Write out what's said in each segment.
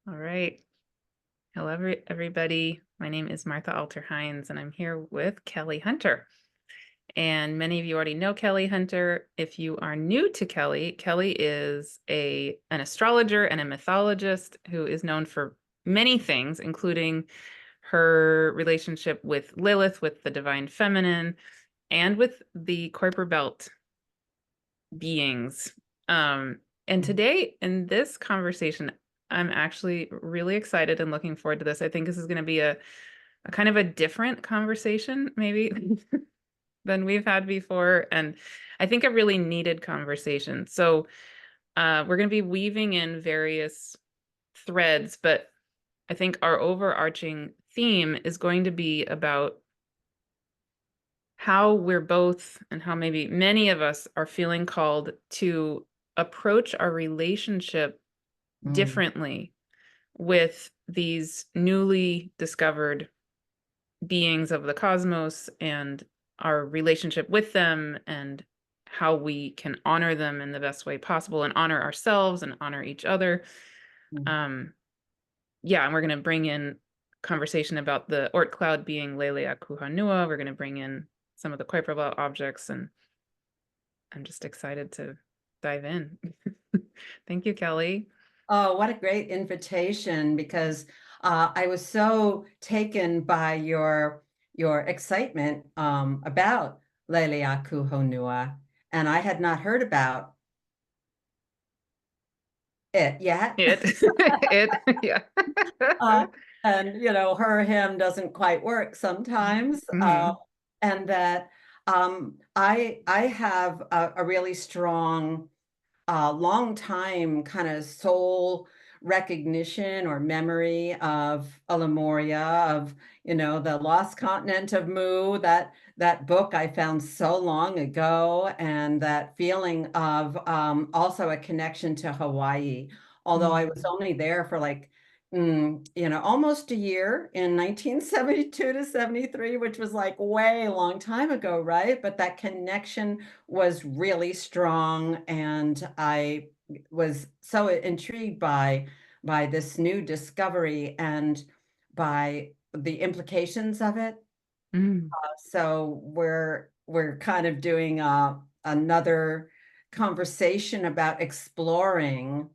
All right. Hello, everybody. My name is Martha Alter Hines, and I'm here with Kelley Hunter. And many of you already know Kelley Hunter. If you are new to Kelley, Kelley is an astrologer and a mythologist who is known for many things, including her relationship with Lilith, with the divine feminine, and with the Kuiper belt beings. And today in this conversation, I'm actually really excited and looking forward to this. I think this is going to be a kind of a different conversation, maybe, than we've had before. And I think a really needed conversation. So we're going to be weaving in various threads, but I think our overarching theme is going to be about how we're both, and how maybe many of us are feeling called to approach our relationship differently with these newly discovered beings of the cosmos, and our relationship with them, and how we can honor them in the best way possible, and honor ourselves and honor each other. Yeah, and we're going to bring in conversation about the Oort cloud being Leleakuhonua. We're going to bring in some of the Kuiper belt objects, and I'm just excited to dive in. Thank you, Kelley. Oh, what a great invitation, because I was so taken by your excitement about Leleakuhonua, and I had not heard about it yet. Yeah. uh, and her him doesn't quite work sometimes. And that I have a really strong long time kind of soul recognition or memory of Lemuria, of the lost continent of Mu, that book I found so long ago, and that feeling of also a connection to Hawaii, although I was only there for like almost a year in 1972 to 73, which was like way a long time ago, right? But that connection was really strong, and I was so intrigued by this new discovery and by the implications of it. So we're kind of doing another conversation about exploring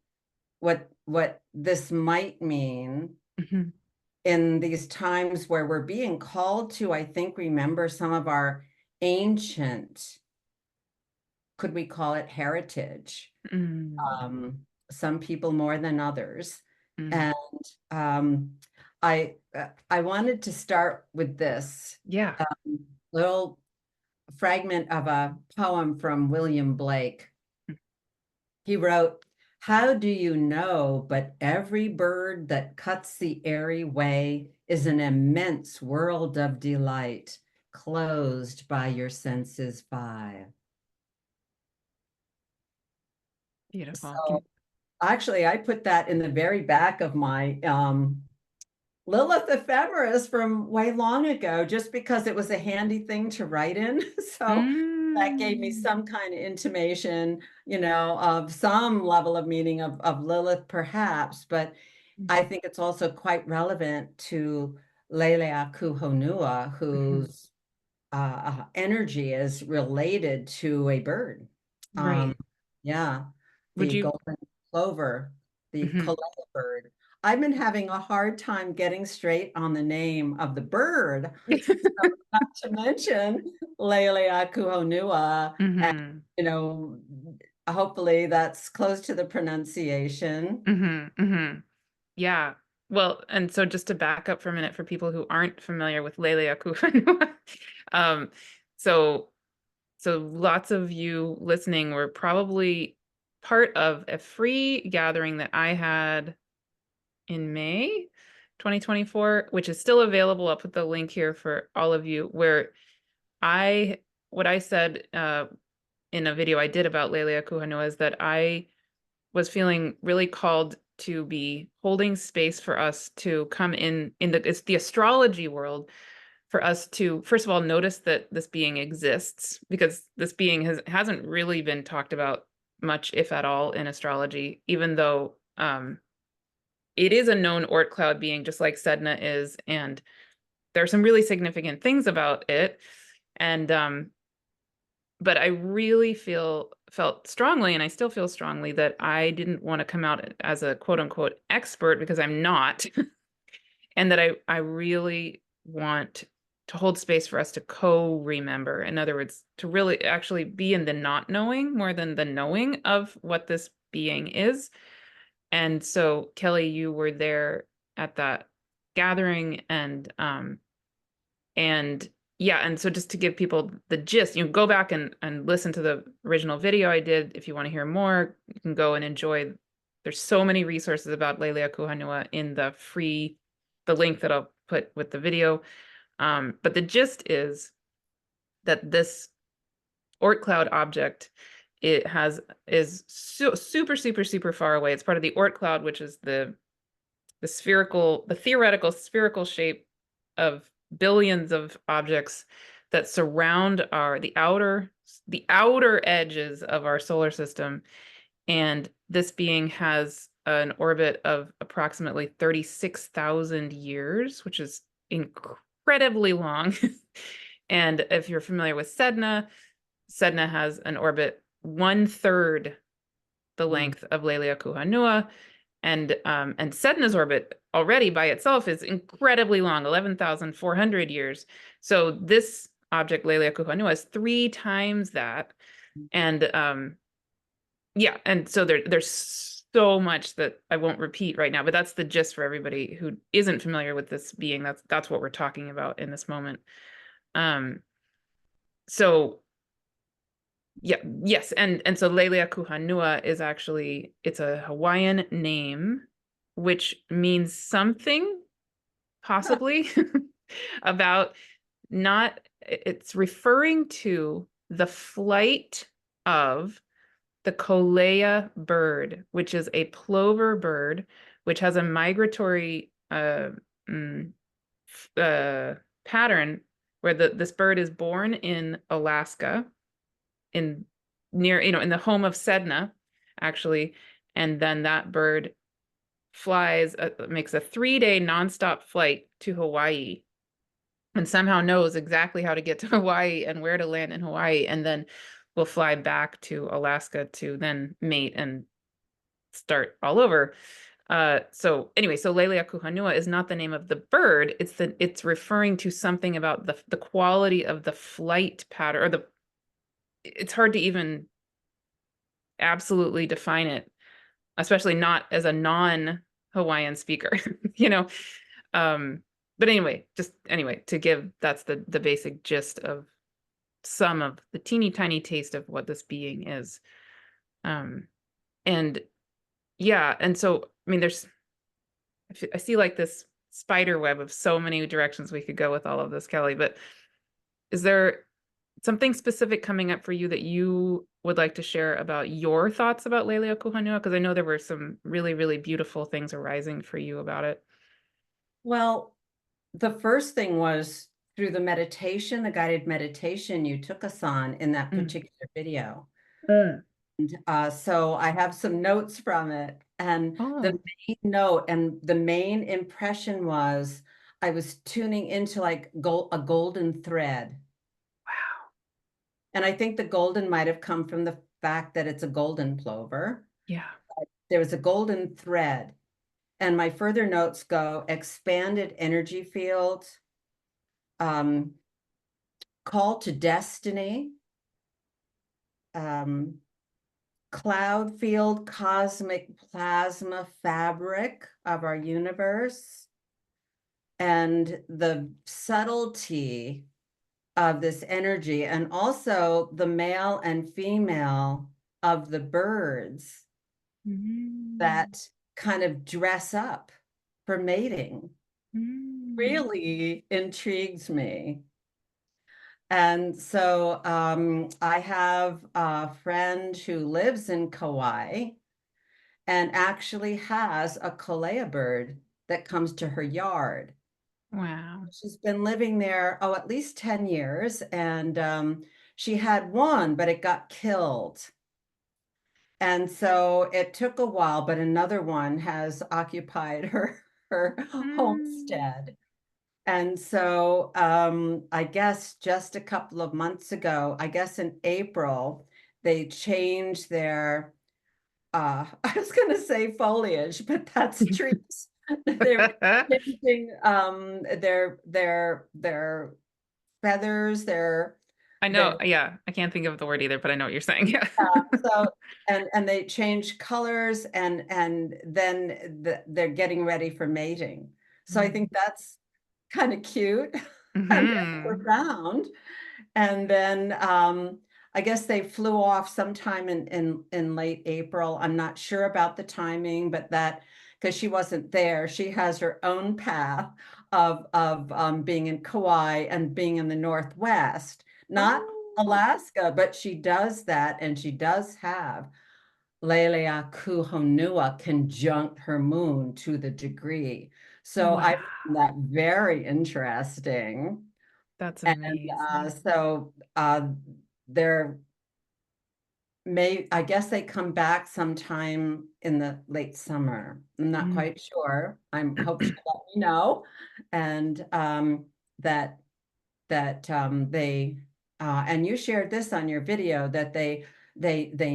what this might mean in these times where we're being called to, I think, remember some of our ancient, could we call it heritage? Some people more than others. And I wanted to start with this little fragment of a poem from William Blake. He wrote, "How do you know but every bird that cuts the airy way is an immense world of delight, closed by your senses five." Beautiful. So actually, I put that in the very back of my Lilith ephemeris from way long ago, just because it was a handy thing to write in. So that gave me some kind of intimation, of some level of meaning of Lilith, perhaps. But I think it's also quite relevant to Leleakuhonua, whose energy is related to a bird. Right. Yeah, Would the you? golden plover, the Kelley bird. I've been having a hard time getting straight on the name of the bird. So, not to mention Leleakuhonua, and hopefully that's close to the pronunciation. Yeah. Well, and so just to back up for a minute for people who aren't familiar with Leleakuhonua, um, so lots of you listening were probably part of a free gathering that I had in May 2024, which is still available. I'll put the link here for all of you, where what I said in a video I did about Leleakuhonua is that I was feeling really called to be holding space for us to come it's the astrology world, for us to first of all notice that this being exists, because this being hasn't really been talked about much, if at all, in astrology, even though it is a known Oort cloud being, just like Sedna is, and there are some really significant things about it. And but I really felt strongly, and I still feel strongly, that I didn't want to come out as a quote unquote expert, because I'm not, and that I really want to hold space for us to co-remember. In other words, to really actually be in the not knowing more than the knowing of what this being is. And so, Kelley, you were there at that gathering, and yeah, and so just to give people the gist, you know, go back and listen to the original video I did. If you want to hear more, you can go and enjoy. There's so many resources about Leleakuhonua in the link that I'll put with the video. But the gist is that this Oort cloud object, is super far away. It's part of the Oort cloud, which is the theoretical spherical shape of billions of objects that surround the outer edges of our solar system. And this being has an orbit of approximately 36,000 years, which is incredibly long. And if you're familiar with Sedna, Sedna has an orbit 1/3 the length of Leleakuhonua. And Sedna's orbit already by itself is incredibly long, 11,400 years. So this object, Leleakuhonua, is 3 times that. And yeah, and so there's so much that I won't repeat right now, but that's the gist for everybody who isn't familiar with this being. That's what we're talking about in this moment. So yeah, yes, and so Leleakuhonua is actually, it's a Hawaiian name, which means something possibly about not, it's referring to the flight of the kolea bird, which is a plover bird, which has a migratory pattern where this bird is born in Alaska, in the home of Sedna, actually, and then that bird makes a 3-day nonstop flight to Hawaii, and somehow knows exactly how to get to Hawaii and where to land in Hawaii, and then will fly back to Alaska to then mate and start all over. So anyway, so Leleakuhonua is not the name of the bird. It's referring to something about the quality of the flight pattern, or it's hard to even absolutely define it, especially not as a non-Hawaiian speaker, you know. But anyway, that's the basic gist of some of the teeny tiny taste of what this being is. And yeah, and so I mean, I see like this spider web of so many directions we could go with all of this, Kelley, but is there something specific coming up for you that you would like to share about your thoughts about Leleakuhonua? Because I know there were some really, really beautiful things arising for you about it. Well, the first thing was through the meditation, the guided meditation you took us on in that particular video. And so I have some notes from it. And the main note and the main impression was I was tuning into like a golden thread. Wow. And I think the golden might have come from the fact that it's a golden plover. Yeah. There was a golden thread. And my further notes go expanded energy field, call to destiny, cloud field, cosmic plasma fabric of our universe, and the subtlety of this energy, and also the male and female of the birds that kind of dress up for mating. Really intrigues me. And so I have a friend who lives in Kauai and actually has a kolea bird that comes to her yard. Wow. She's been living there, at least 10 years. And she had one, but it got killed. And so it took a while, but another one has occupied her Mm. homestead. And so I guess just a couple of months ago, I guess in April, they changed their I was gonna say foliage, but that's trees. They're changing their feathers, I know. their Yeah, I can't think of the word either, but I know what you're saying. Yeah. so and they change colors and then they're getting ready for mating. So I think that's kind of cute and Mm-hmm. profound. And then I guess they flew off sometime in late April. I'm not sure about the timing, but that because she wasn't there, she has her own path of being in Kauai and being in the Northwest, not Oh, Alaska, but she does that, and she does have Leleakuhonua conjunct her moon to the degree. So I wow. find that very interesting. That's And amazing. so they're I guess they come back sometime in the late summer. I'm not Mm. quite sure. I'm hope she'll let me know. And that they and you shared this on your video that they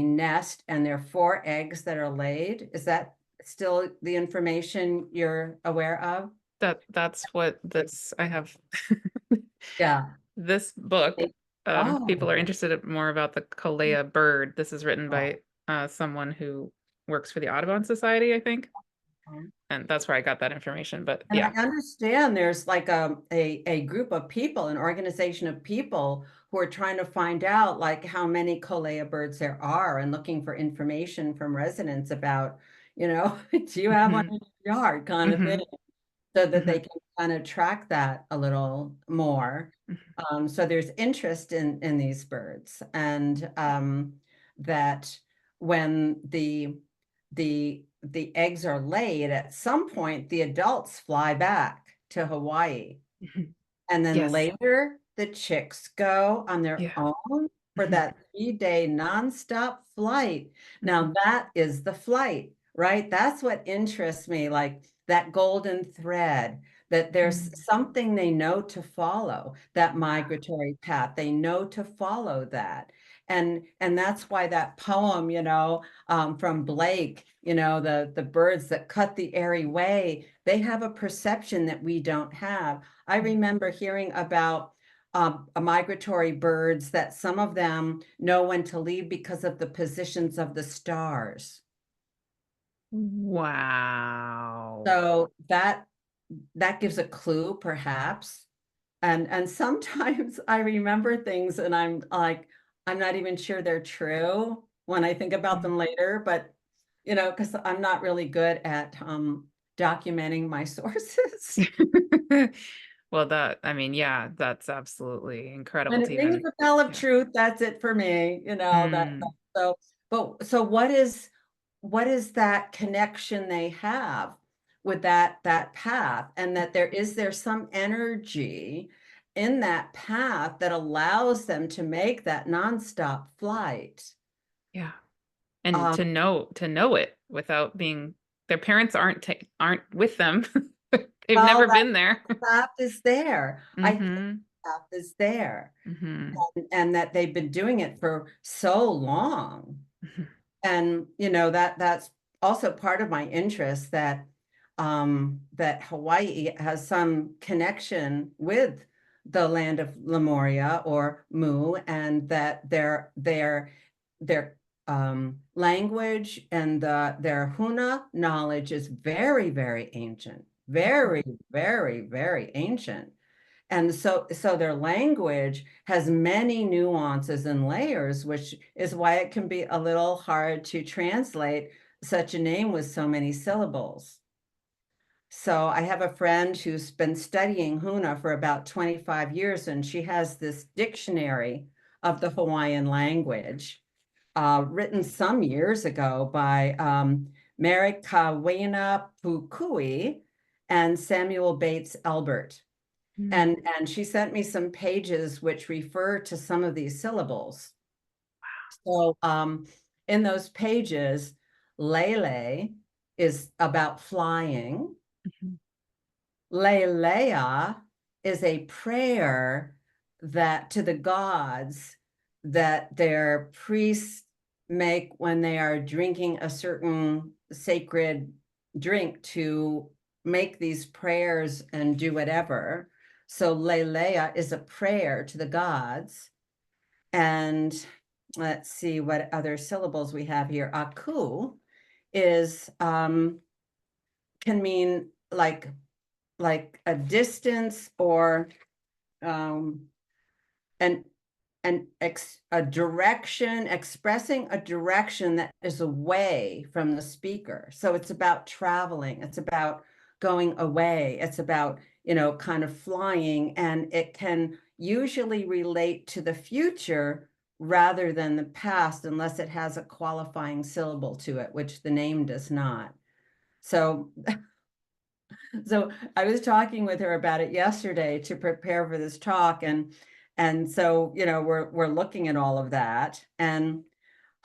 nest and there are 4 eggs that are laid. Is that still the information you're aware of? That's what this I have Yeah. this book. People are Oh. interested more about the Kolea bird. This is written by someone who works for the Audubon Society, I think. And that's where I got that information. But And I yeah. understand there's like a group of people, an organization of people who are trying to find out like how many Kolea birds there are and looking for information from residents about, do you have one Hmm. in your yard kind of thing, Hmm. so that Hmm. they can kind of track that a little more. So there's interest in these birds, and that when the eggs are laid, at some point the adults fly back to Hawaii, Hmm. and then Yes. later the chicks go on their Yeah. own for Hmm. that 3-day nonstop flight. Hmm. Now that is the flight, right? That's what interests me, like that golden thread, that there's Hmm. something they know to follow, that Yeah. migratory path. They know to follow that. And that's why that poem, from Blake, the birds that cut the airy way, they have a perception that we don't have. I remember hearing about migratory birds that some of them know when to leave because of the positions of the stars. Wow. So that gives a clue, perhaps. And sometimes I remember things and I'm like, I'm not even sure they're true when I think about them later, but because I'm not really good at documenting my sources. Well, I mean, yeah, that's absolutely incredible When to it rings even, a bell of yeah. truth, that's it for me, Mm, so so what is that connection they have with that path, and that there some energy in that path that allows them to make that nonstop flight. yeah. And Um, to know it without being their parents aren't with them. They've well, never that been there. path is there. I think Hmm. the path is there, Hmm. and that they've been doing it for so long. And that's also part of my interest, that Hawaii has some connection with the land of Lemuria or Mu, and that their language and their Huna knowledge is very, very ancient, very, very, very ancient. And so their language has many nuances and layers, which is why it can be a little hard to translate such a name with so many syllables. So I have a friend who's been studying Huna for about 25 years, and she has this dictionary of the Hawaiian language, written some years ago by Marikawena Pukui and Samuel Bates Elbert. Hmm. And she sent me some pages which refer to some of these syllables. So in those pages, Lele is about flying. Lelea is a prayer that to the gods that their priests make when they are drinking a certain sacred drink to make these prayers and do whatever. So Lelea is a prayer to the gods. And let's see what other syllables we have here. Aku is can mean like a distance or an a direction, expressing a direction that is away from the speaker. So it's about traveling, it's about going away, it's about, you know, kind of flying, and it can usually relate to the future rather than the past, unless it has a qualifying syllable to it, which the name does not. So so I was talking with her about it yesterday to prepare for this talk, and so, you know, we're looking at all of that. And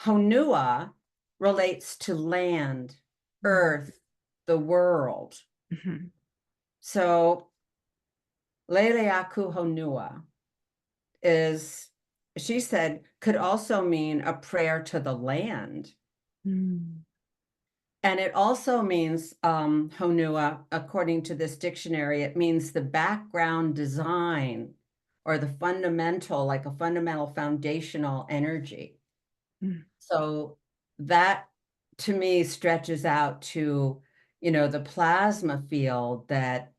Honua relates to land, earth, the world. So Leleakuhonua is, she said, could also mean a prayer to the land. And it also means, Honua, according to this dictionary, it means the background design or the fundamental, like a fundamental foundational energy. So that to me stretches out to, you know, the plasma field that,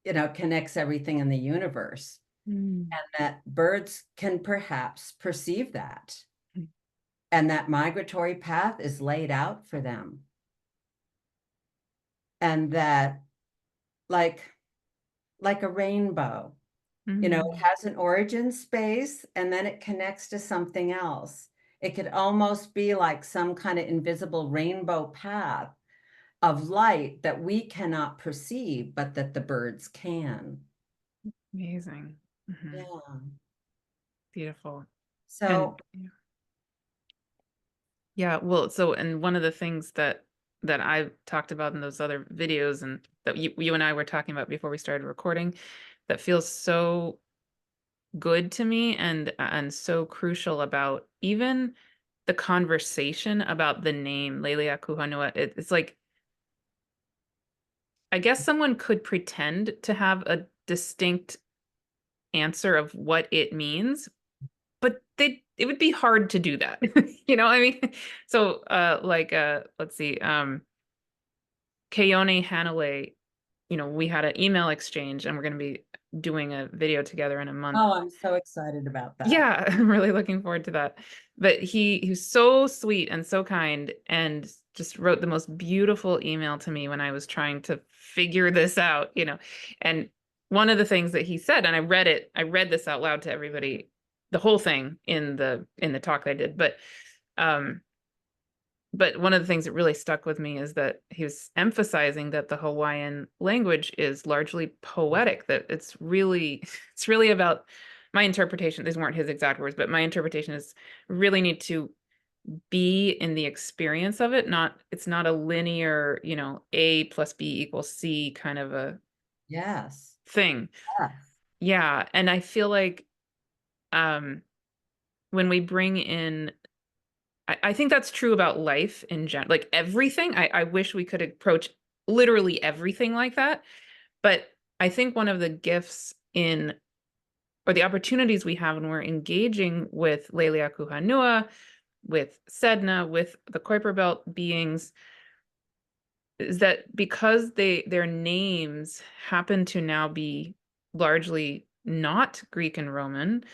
you know, connects everything in the universe. And that birds can perhaps perceive that. And that migratory path is laid out for them. And that like a rainbow, you know, it has an origin space and then it connects to something else. It could almost be like some kind of invisible rainbow path of light that we cannot perceive, but that the birds can. Amazing. Yeah. Beautiful. So yeah, well, so, and one of the things that I've talked about in those other videos, and that you and I were talking about before we started recording, that feels so good to me and so crucial about even the conversation about the name Leleakuhonua. It's like, I guess someone could pretend to have a distinct answer of what it means, but it would be hard to do that. You know what I mean? So let's see, Keone Hanaway, you know, we had an email exchange and we're going to be doing a video together in a month. oh, I'm so excited about that. Yeah, I'm really looking forward to that. But he was so sweet and so kind and just wrote the most beautiful email to me when I was trying to figure this out, you know. And one of the things that he said, and I read this out loud to everybody, the whole thing in the talk I did, but one of the things that really stuck with me is that he was emphasizing that the Hawaiian language is largely poetic, that it's really about, my interpretation, these weren't his exact words, but my interpretation is really need to be in the experience of it, it's not a linear, you know, A plus B equals C kind of a thing. Yeah. And I feel like when we bring in, I think that's true about life in general, like everything. I wish we could approach literally everything like that. But I think one of the gifts or the opportunities we have when we're engaging with Leleakuhonua, with Sedna, with the Kuiper belt beings, is that because their names happen to now be largely not Greek and Roman,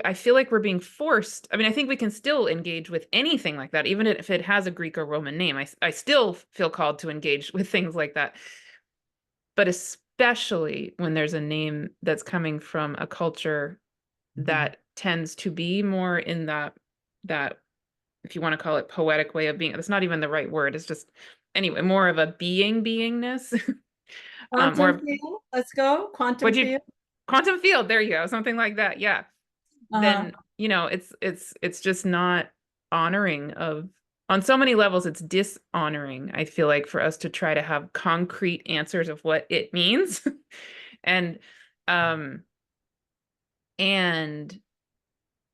I feel like we're being forced. I mean, I think we can still engage with anything like that, even if it has a Greek or Roman name. I still feel called to engage with things like that. But especially when there's a name that's coming from a culture that tends to be more in that, if you want to call it poetic way of being, that's not even the right word. It's just, anyway, more of a beingness. Quantum field. Let's go. Quantum field. Quantum field. There you go. Something like that. Yeah. Then you know, it's just not honoring of, on so many levels, it's dishonoring, I feel like, for us to try to have concrete answers of what it means. And um and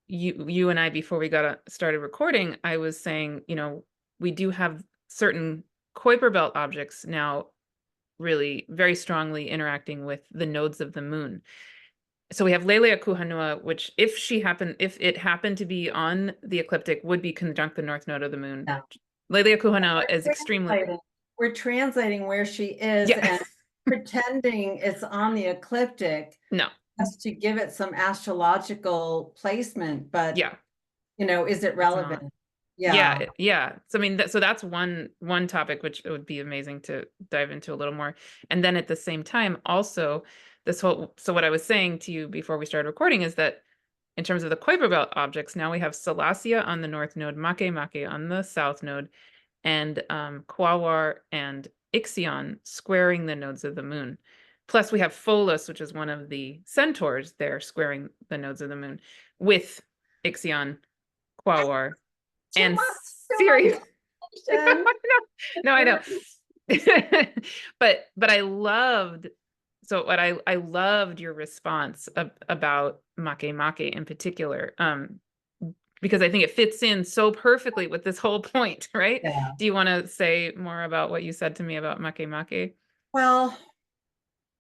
you and I, before we started recording, I was saying, you know, we do have certain Kuiper belt objects now really very strongly interacting with the nodes of the moon. So we have Leleakuhonua, which if it happened to be on the ecliptic, would be conjunct the north node of the moon. Yeah. Leleakuhonua is extremely, We're translating where she is yeah. and pretending it's on the ecliptic No, just to give it some astrological placement, but yeah, you know, is it it's not. relevant? Yeah, Yeah. yeah. So I mean, so that's one topic which it would be amazing to dive into a little more. And then at the same time, also so what I was saying to you before we started recording is that in terms of the Kuiper belt objects, now we have Salacia on the north node, Makemake on the south node, and Quaoar and Ixion squaring the nodes of the moon. Plus, we have Pholus, which is one of the centaurs there, squaring the nodes of the moon with Ixion, Quaoar, Too and much, too Sirius. much. No, I know. But I loved, so what I loved your response about Make in particular, because I think it fits in so perfectly with this whole point, right? Yeah. Do you want to say more about what you said to me about Make? Well,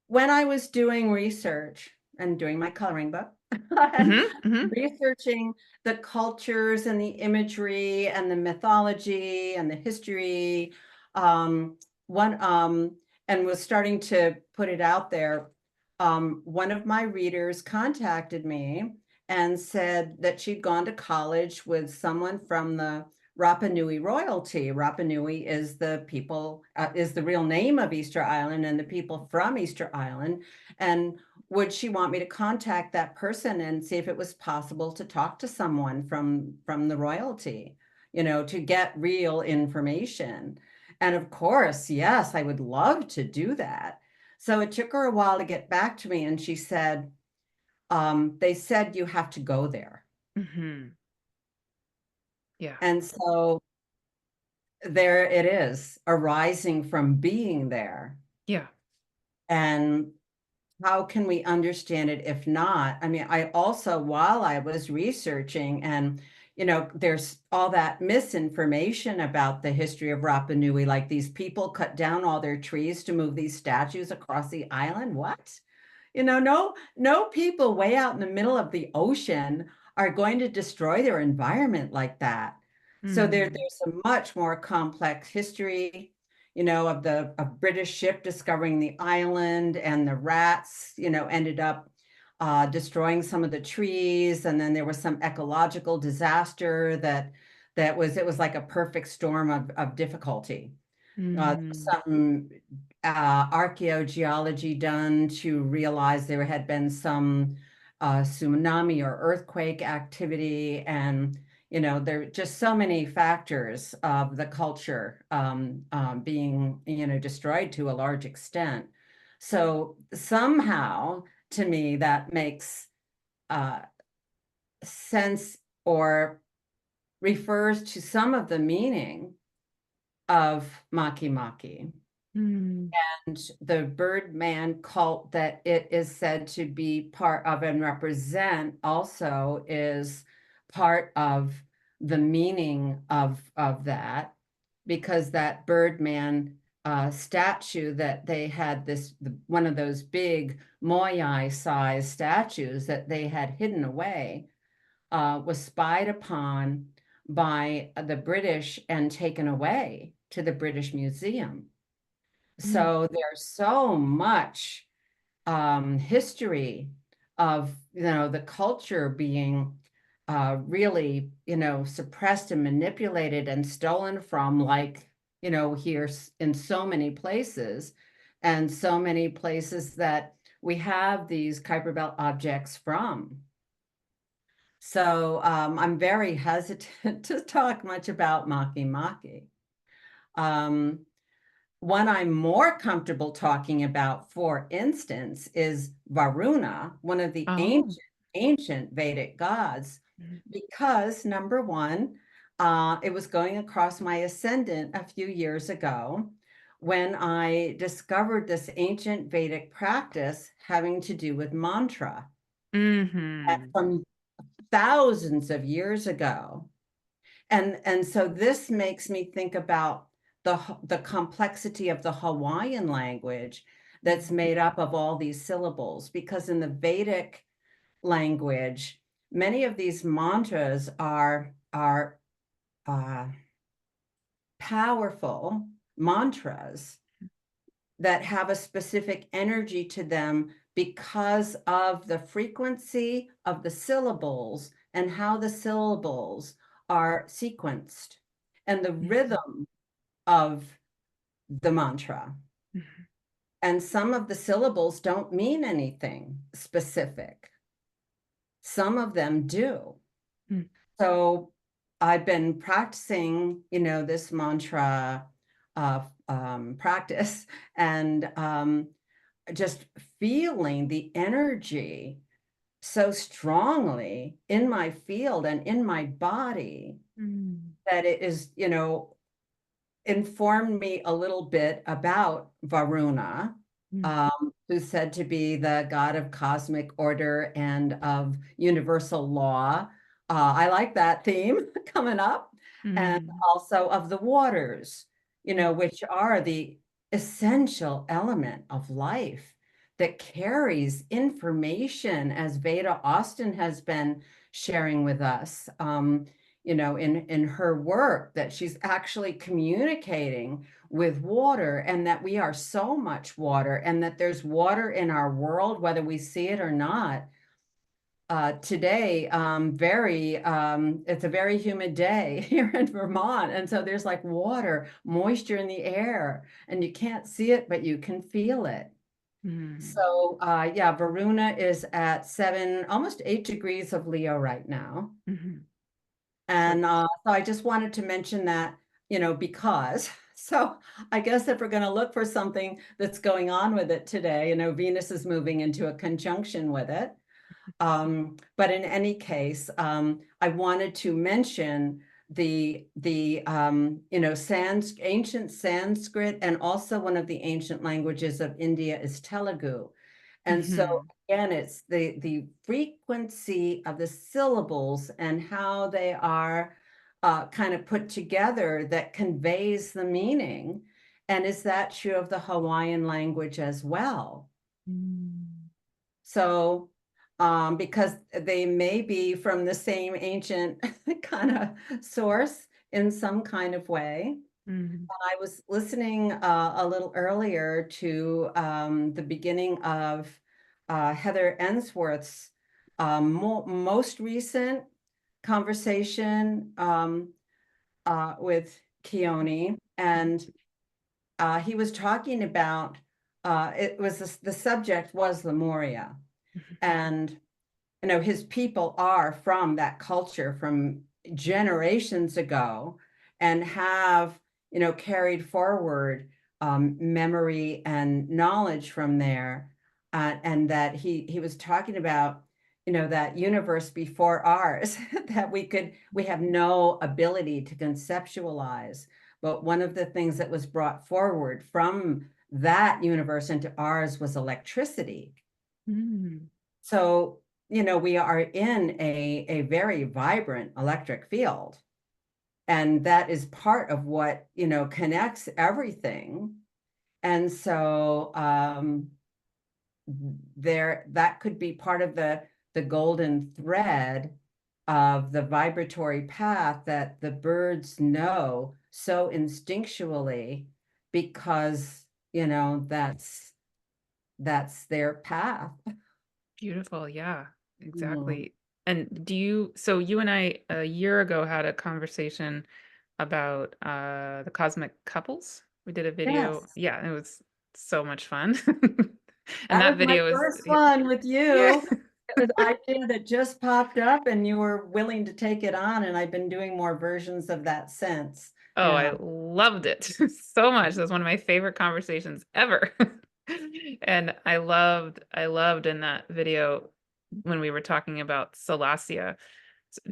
when I was doing research and doing my coloring book and researching the cultures and the imagery and the mythology and the history, one and was starting to put it out there, one of my readers contacted me and said that she'd gone to college with someone from the Rapa Nui royalty. Rapa Nui is the people, is the real name of Easter Island and the people from Easter Island. And would she want me to contact that person and see if it was possible to talk to someone from the royalty, you know, to get real information? And of course, yes, I would love to do that. So it took her a while to get back to me, and she said, they said you have to go there. Yeah. And so there it is, arising from being there. Yeah. And how can we understand it if not? I mean, I also, while I was researching, and you know, there's all that misinformation about the history of Rapa Nui, like these people cut down all their trees to move these statues across the island. What? You know, no people way out in the middle of the ocean are going to destroy their environment like that. So there's a much more complex history, you know, of the British ship discovering the island, and the rats, you know, ended up destroying some of the trees, and then there was some ecological disaster it was like a perfect storm of difficulty. Some archaeogeology done to realize there had been some tsunami or earthquake activity, and you know, there are just so many factors of the culture being, you know, destroyed to a large extent. So somehow, to me, that makes sense, or refers to some of the meaning of Makemake. And the Birdman cult that it is said to be part of and represent also is part of the meaning of that, because that Birdman statue that they had, one of those big moai size statues that they had hidden away, was spied upon by the British and taken away to the British Museum. So there's so much history of, you know, the culture being really, you know, suppressed and manipulated and stolen from, like, you know, here in so many places, and so many places that we have these Kuiper Belt objects from. So I'm very hesitant to talk much about Makemake. One I'm more comfortable talking about, for instance, is Varuna, one of the ancient Vedic gods. because number one, it was going across my ascendant a few years ago when I discovered this ancient Vedic practice having to do with mantra from thousands of years ago. And so this makes me think about the complexity of the Hawaiian language that's made up of all these syllables, because in the Vedic language, many of these mantras are powerful mantras that have a specific energy to them because of the frequency of the syllables and how the syllables are sequenced and the rhythm of the mantra. And some of the syllables don't mean anything specific. Some of them do. So I've been practicing, this mantra practice, and just feeling the energy so strongly in my field and in my body that it is, informed me a little bit about Varuna, who's said to be the god of cosmic order and of universal law. I like that theme coming up. And also of the waters, which are the essential element of life that carries information, as Veda Austin has been sharing with us. In her work, that she's actually communicating with water, and that we are so much water, and that there's water in our world, whether we see it or not. Today, it's a very humid day here in Vermont, and so there's like water, moisture in the air, and you can't see it, but you can feel it. So, Varuna is at 7, almost 8 degrees of Leo right now. And so I just wanted to mention that, because, so I guess if we're going to look for something that's going on with it today, Venus is moving into a conjunction with it. But in any case, I wanted to mention the ancient Sanskrit, and also one of the ancient languages of India is Telugu. And so again, it's the frequency of the syllables and how they are kind of put together that conveys the meaning. And is that true of the Hawaiian language as well? So, because they may be from the same ancient kind of source in some kind of way. I was listening a little earlier to the beginning of Heather Ensworth's most recent conversation with Keone, and he was talking about the subject was Lemuria, and his people are from that culture from generations ago, and have carried forward memory and knowledge from there, and that he was talking about that universe before ours that we have no ability to conceptualize. But one of the things that was brought forward from that universe into ours was electricity. So we are in a very vibrant electric field. And that is part of what, connects everything. And so that could be part of the golden thread of the vibratory path that the birds know so instinctually, because, that's their path. Beautiful. Yeah, exactly. And so you and I a year ago had a conversation about the cosmic couples. We did a video. Yes. Yeah, it was so much fun. And That that was my video is, first one with yeah. you. It was an idea that just popped up, and you were willing to take it on, and I've been doing more versions of that since. Oh, I loved it so much. That was one of my favorite conversations ever. And I loved in that video when we were talking about Salacia.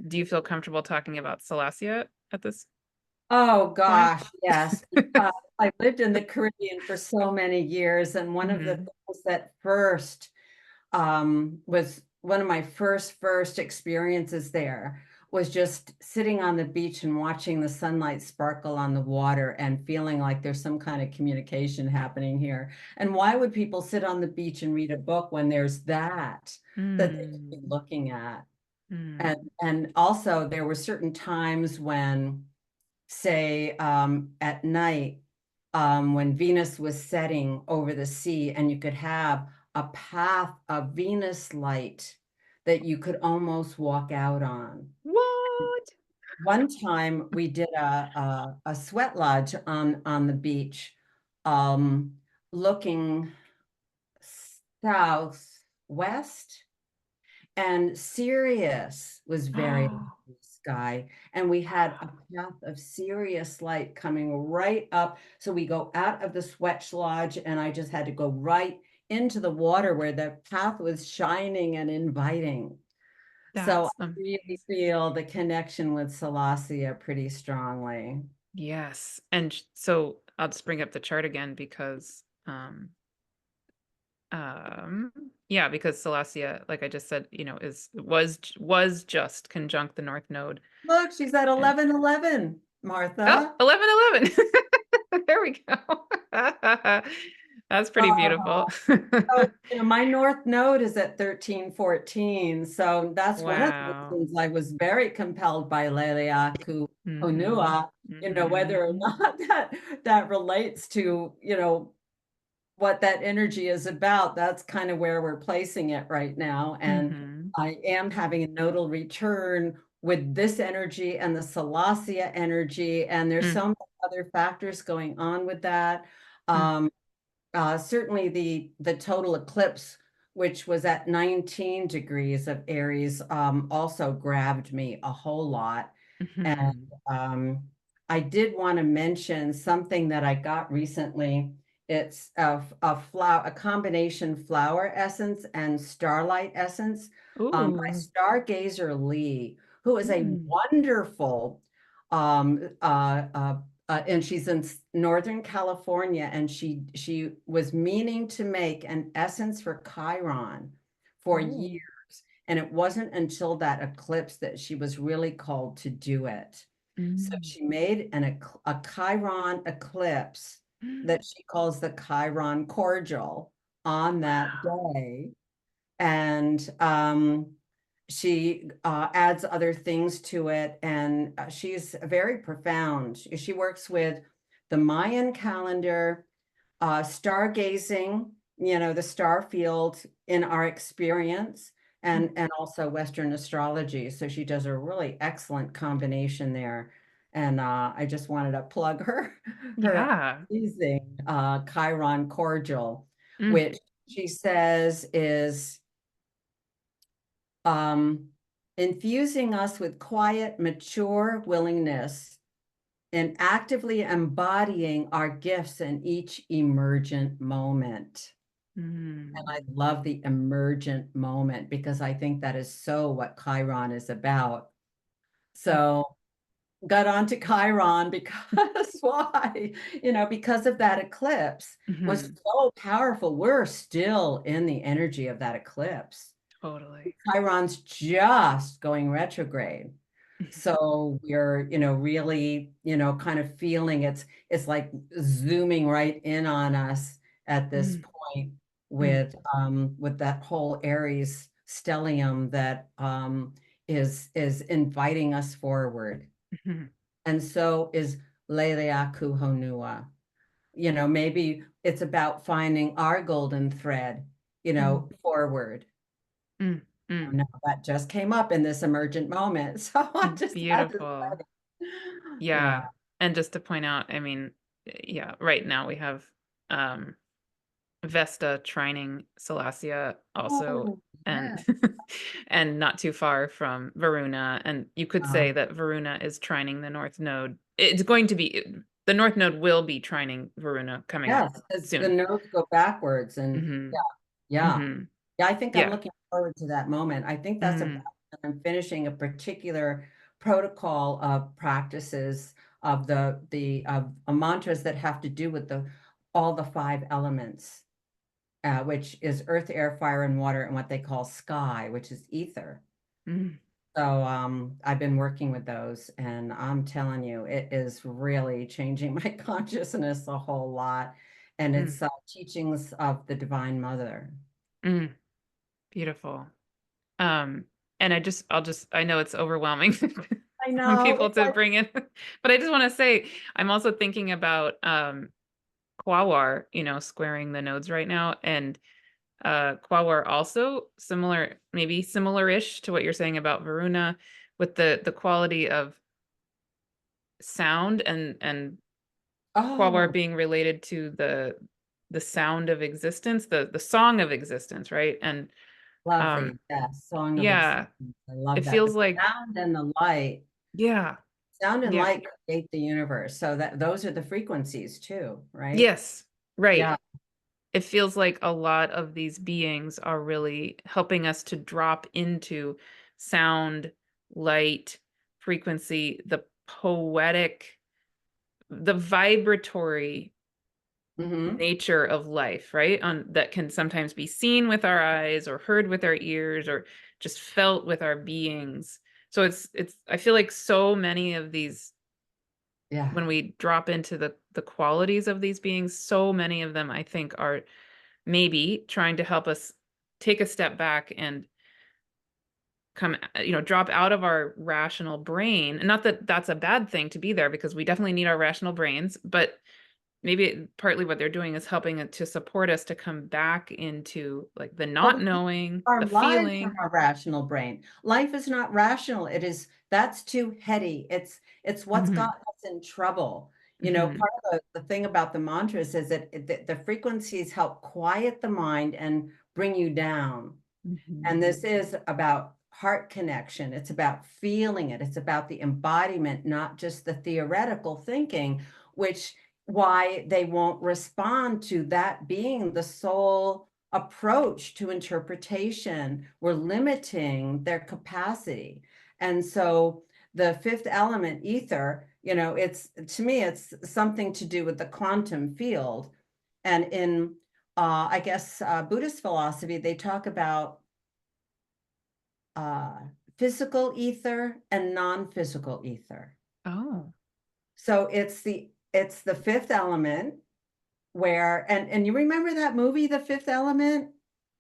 Do you feel comfortable talking about Salacia at this Oh point? gosh, yes, because I lived in the Caribbean for so many years, and one of the Mm-hmm. things that first was one of my first experiences there was just sitting on the beach and watching the sunlight sparkle on the water and feeling like there's some kind of communication happening here. And why would people sit on the beach and read a book when there's that they could be Mm. looking at? Mm. And also there were certain times when, say, at night, when Venus was setting over the sea, and you could have a path of Venus light that you could almost walk out on. What? One time we did a sweat lodge on the beach, um, looking southwest, and Sirius was very in Oh, the sky. And we had a path of Sirius light coming right up. So we go out of the sweat lodge, and I just had to go right into the water where the path was shining and inviting. So that's I really amazing. feel the connection with Salacia pretty strongly. Yes. And so I'll just bring up the chart again because um yeah, because Salacia, like I just said, was just conjunct the North Node. Look, she's at And 1111, oh, Martha. 1111. There we go. That's pretty beautiful. Oh, so, my North Node is at 1314. So that's one of the Wow. reasons I was very compelled by Mm-hmm. Leleakuhonua, Mm-hmm. whether or not that relates to, what that energy is about. That's kind of where we're placing it right now. And Mm-hmm. I am having a nodal return with this energy and the Salacia energy. And there's Mm-hmm. some other factors going on with that. Mm-hmm. Um, Certainly the total eclipse, which was at 19 degrees of Aries, also grabbed me a whole lot. And Mm-hmm. um, I did want to mention something that I got recently. It's a combination flower essence and starlight essence, by Ooh. Stargazer Lee, who is a Mm. wonderful um, and she's in Northern California, and she was meaning to make an essence for Chiron for Oh. years, and it wasn't until that eclipse that she was really called to do it. So Mm. she made a Chiron eclipse that she calls the Chiron cordial on that Wow. day, and she adds other things to it, and she's very profound. She works with the Mayan calendar, stargazing, the star field in our experience, Mm. and also Western astrology. So she does a really excellent combination there. And I just wanted to plug her Yeah. amazing Chiron cordial, Mm. which she says is um, infusing us with quiet, mature willingness and actively embodying our gifts in each emergent moment. And I Mm. love the emergent moment because I think that is so what Chiron is about. So got onto Chiron because why? Because of that eclipse was Mm-hmm. so powerful. We're still in the energy of that eclipse. Totally. Chiron's just going retrograde. So we're, really, kind of feeling it's like zooming right in on us at this Mm. point Mm. with that whole Aries stellium that is inviting us forward. Mhm. And so is Leleakuhonua. Maybe it's about finding our golden thread, Mm. forward. Mm. Mm. No, that just came up in this emergent moment. So I just had to Beautiful. say, yeah. Yeah. And just to point out, I mean, yeah, right now we have um Vesta trining Salacia also, Oh, and yeah. and not too far from Varuna. And you could Uh, say that Varuna is trining the North Node. It's going to be the North Node will be trining Varuna coming up yes, as the soon. notes go backwards, and Hmm. yeah, yeah. Hmm. Yeah, I think I'm Yeah. looking forward to that moment. I think that's about Mm. I'm finishing a particular protocol of practices of the mantras that have to do with all the five elements, which is earth, air, fire, and water, and what they call sky, which is ether. Mm. So I've been working with those, and I'm telling you, it is really changing my consciousness a whole lot. And Mm. it's teachings of the Divine Mother. Mm. Beautiful. And I know it's overwhelming I for know. people to bring in, but I just want to say, I'm also thinking about Quaoar, squaring the nodes right now. And Quaoar also similar, maybe similar-ish to what you're saying about Varuna, with the quality of sound and Quaoar Oh, being related to the sound of existence, the song of existence, right? And lovely. Yes, Song of yeah, Existence. I love it that. The feels like, sound and the light. yeah, Sound and yeah, light create the universe. So that those are the frequencies too, right? yes, right. Yeah. It feels like a lot of these beings are really helping us to drop into sound, light, frequency, the poetic, the vibratory Mm-hmm. nature of life, right? On that can sometimes be seen with our eyes or heard with our ears or just felt with our beings. So it's I feel like so many of these, Yeah. when we drop into the qualities of these beings, so many of them I think are maybe trying to help us take a step back and come, drop out of our rational brain. And not that that's a bad thing to be there, because we definitely need our rational brains, but maybe partly what they're doing is helping it to support us to come back into like the Well, not we knowing, our the lives from feeling. our rational brain. Life is not rational. That's too heady. It's what's Hmm. gotten us in trouble. Hmm. Part of the thing about the mantras is that the frequencies help quiet the mind and bring you down. Hmm. And this is about heart connection. It's about feeling it. It's about the embodiment, not just the theoretical thinking, which why they won't respond to that being the sole approach to interpretation. We're limiting their capacity. And so the fifth element, ether, it's to me, it's something to do with the quantum field. And in I guess Buddhist philosophy, they talk about uh, physical ether and non-physical ether. Oh. So it's the fifth element where and you remember that movie, The Fifth Element,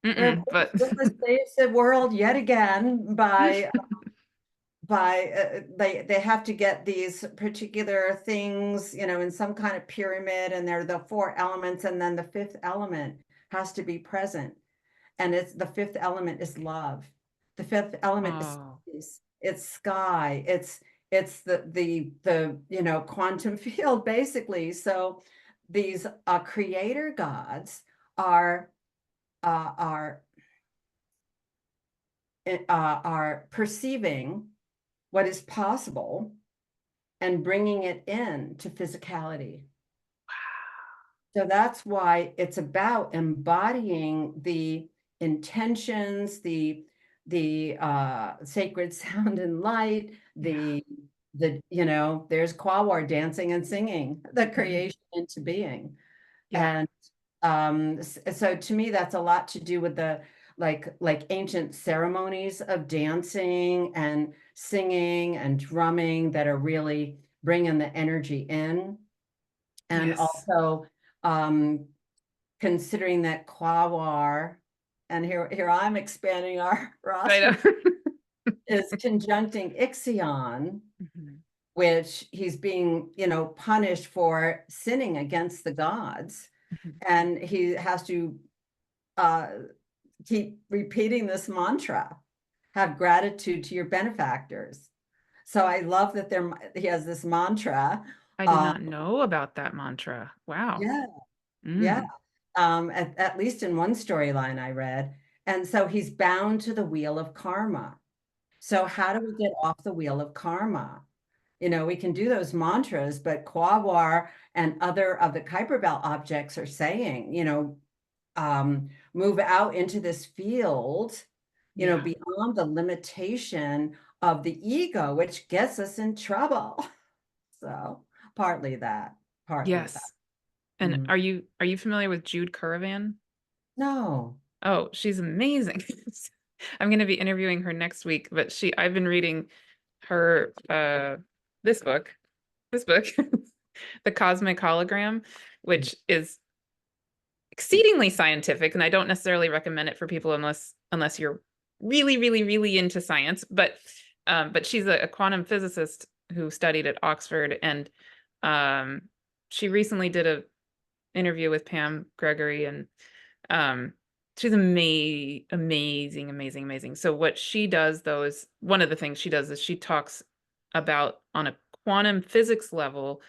where Mm-mm, but Kuiper saves the world yet again by they have to get these particular things, in some kind of pyramid, and they're the four elements, and then the fifth element has to be present. And it's the fifth element is love. The fifth element is oh, space. It's sky. It's the quantum field basically. So these creator gods are uh, are are perceiving what is possible and bringing it in to physicality. So that's why it's about embodying the intentions, the sacred sound and light, yeah. there's Quaoar dancing and singing the Mhm. creation into being. Yeah. And so to me, that's a lot to do with the like ancient ceremonies of dancing and singing and drumming that are really bringing the energy in. And Yes. also um, considering that Quaoar, and here I'm expanding our I roster, know. is conjuncting Ixion, Mhm. which he's being, punished for sinning against the gods. Mhm. And he has to uh, keep repeating this mantra, have gratitude to your benefactors. So I love that he has this mantra. I did Uh, not know about that mantra. Wow. yeah, yeah. Mm. At least in one storyline I read. And so he's bound to the wheel of karma. So how do we get off the wheel of karma? We can do those mantras, but Quaoar and other of the Kuiper belt objects are saying, move out into this field Yeah. beyond the limitation of the ego, which gets us in trouble. So partly that, partly that. Yes. And Mm. are you familiar with Jude Currivan? No. Oh, she's amazing. I'm going to be interviewing her next week, but I've been reading her this book, The Cosmic Hologram, which is exceedingly scientific, and I don't necessarily recommend it for people unless you're really, really, really into science. But she's a quantum physicist who studied at Oxford, and she recently did a interview with Pam Gregory, and she's amazing, amazing, amazing. So what she does, though, is one of the things she does is she talks about, on a quantum physics level,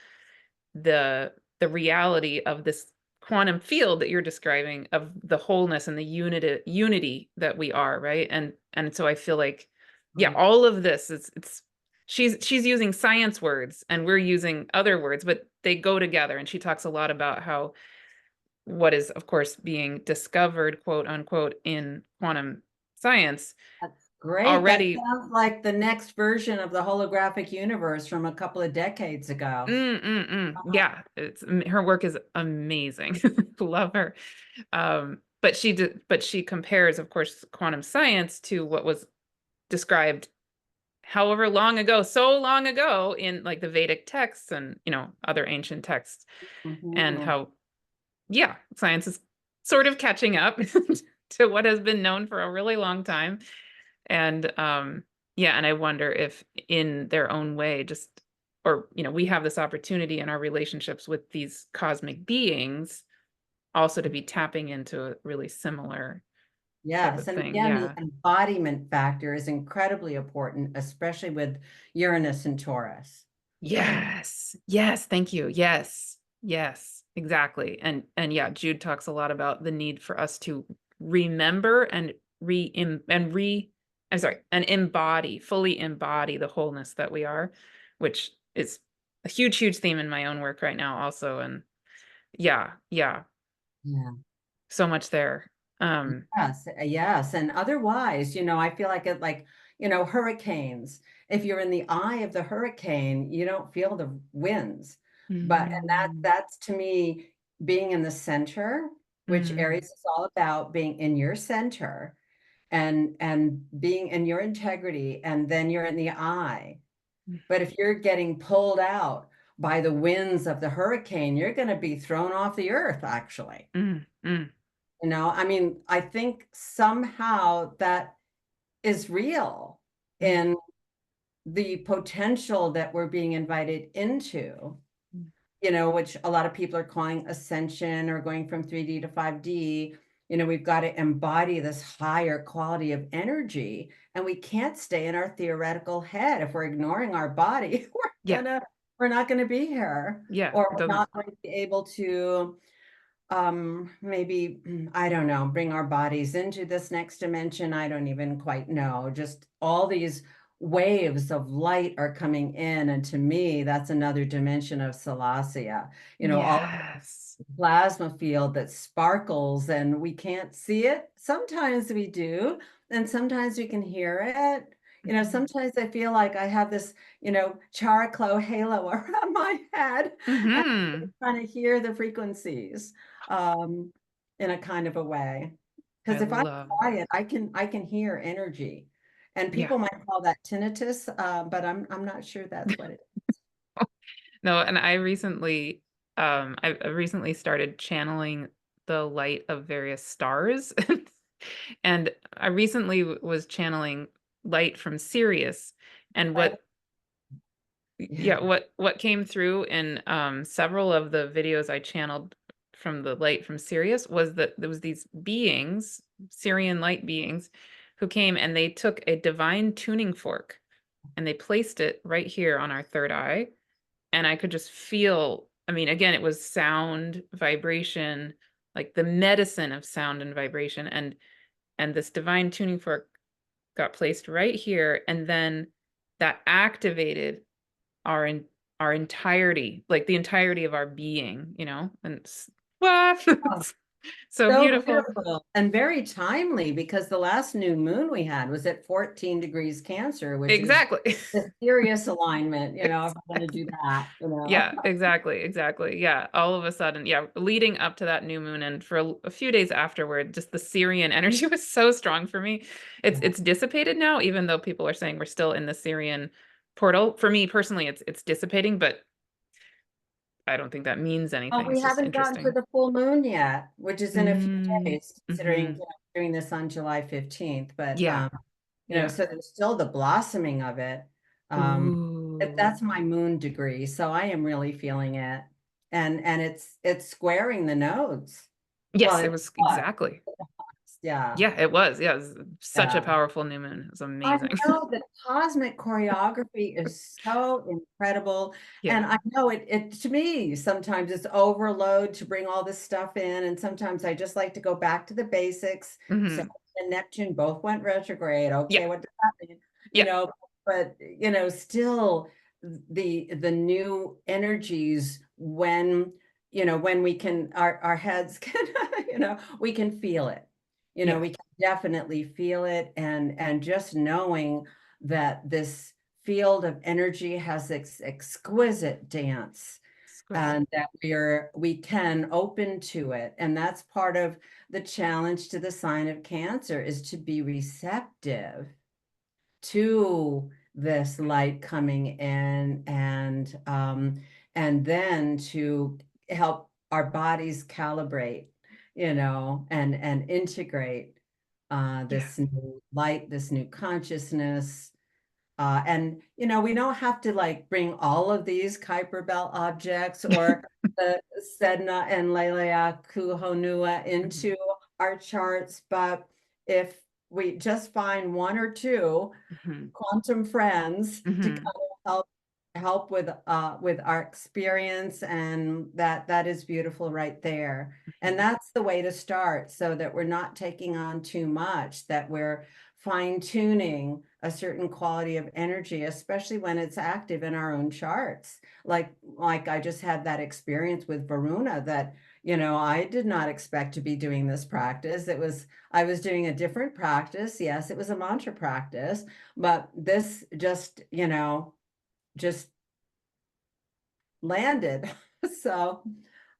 the reality of this quantum field that you're describing, of the wholeness and the unity that we are, right? And so I feel like, yeah, Mm. all of this is it's she's using science words and we're using other words, but they go together. And she talks a lot about how what is, of course, being discovered, quote unquote, in quantum science That's great. That already. sounds like the next version of the holographic universe from a couple of decades ago. Yeah, her work is amazing. Love her. But she compares, of course, quantum science to what was described however long ago, so long ago, in like the Vedic texts and, other ancient texts, and Mhm. how, yeah, science is sort of catching up to what has been known for a really long time. And yeah, and I wonder if in their own way, just, or, we have this opportunity in our relationships with these cosmic beings also to be tapping into a really similar type Yes, of and thing. again, the Yeah. embodiment factor is incredibly important, especially with Uranus and Taurus. Yes. Yes. Thank you. Yes. Yes. Exactly. And yeah, Jude talks a lot about the need for us to remember and I'm sorry, and fully embody the wholeness that we are, which is a huge, huge theme in my own work right now also. And yeah, yeah, Yeah. so much there. Um, Yes, yes. And otherwise, I feel like hurricanes. If you're in the eye of the hurricane, you don't feel the winds. And mm, that's to me being in the center, which mm, Aries is all about, being in your center and being in your integrity, and then you're in the eye. But if you're getting pulled out by the winds of the hurricane, you're going to be thrown off the earth, actually. mm, mm, I mean, I think somehow that is real mm, in the potential that we're being invited into, mm, which a lot of people are calling ascension or going from 3D to 5D. We've got to embody this higher quality of energy, and we can't stay in our theoretical head. If we're ignoring our body, yeah, we're not going to be here, yeah. or It we're doesn't. not going to be able to maybe, I don't know, bring our bodies into this next dimension. I don't even quite know. Just all these waves of light are coming in, and to me that's another dimension of Salacia. All Yes. plasma field that sparkles and we can't see it. Sometimes we do, and sometimes we can hear it. Mhm. Sometimes I feel like I have this, charcoal halo around my head, and I'm Mhm. trying to hear the frequencies um, in a kind of a way. I Because if I'm love that. quiet, I can hear energy, and Yeah. people might call that tinnitus, but I'm not sure that's what it No, and I recently started channeling the light of various stars. And I recently was channeling light from Sirius. And is. Yeah. what came through in several of the videos I channeled from the light from Sirius was that there was these beings, Syrian light beings, who came and they took a divine tuning fork and they placed it right here on our third eye. And I could just feel, I mean, again, it was sound, vibration, like the medicine of sound and vibration. And this divine tuning fork got placed right here. And then that activated our entirety, like the entirety of our being, and what? So So beautiful. beautiful and very timely, because the last new moon we had was at 14 degrees Cancer, which is Exactly. a serious alignment, if I'm going to do that. Yeah, exactly, exactly. Yeah, all of a sudden, yeah, leading up to that new moon and for a few days afterward, just the Syrian energy was so strong for me. It's dissipated now, even though people are saying we're still in the Syrian portal. For me personally, it's dissipating, but I don't think that means Oh, anything. we It's just haven't gotten to interesting. the full moon yet, which is in a few Mm, days, considering mm-hmm. doing this on July 15th. But Yeah, yeah. so there's still the blossoming of it. Ooh. That's my moon degree, so I am really feeling it. And it's squaring the nodes. Well, Yes, it it was was. exactly. Yeah. Yeah, it was. Yeah, it was such a Yeah. powerful new moon. It was I amazing. know the cosmic choreography is so incredible. Yeah. And I know it to me, sometimes it's overload to bring all this stuff in. And sometimes I just like to go back to the basics. So Hmm. and Neptune both went retrograde. Yeah. Okay, what does that mean? Yeah. But still the new energies when when we can our heads can we can feel it. Yeah. We can definitely feel it, and just knowing that this field of energy has exquisite dance, Exquisite. and that we can open to it. And that's part of the challenge to the sign of Cancer, is to be receptive to this light coming in, and then to help our bodies calibrate, and integrate Yeah. this new light, this new consciousness. And we don't have to like bring all of these Kuiper belt objects or the Sedna and Leleakuhonua Hmm. into our charts, but if we just find one or two Hmm. quantum friends to kind Hmm. of help with our experience, and that is beautiful right there. And Hmm. that's the way to start, so that we're not taking on too much, that we're fine tuning a certain quality of energy, especially when it's active in our own charts. Like I just had that experience with Varuna, that I did not expect to be doing this practice. I was doing a different practice. Yes, it was a mantra practice, but this just landed. So,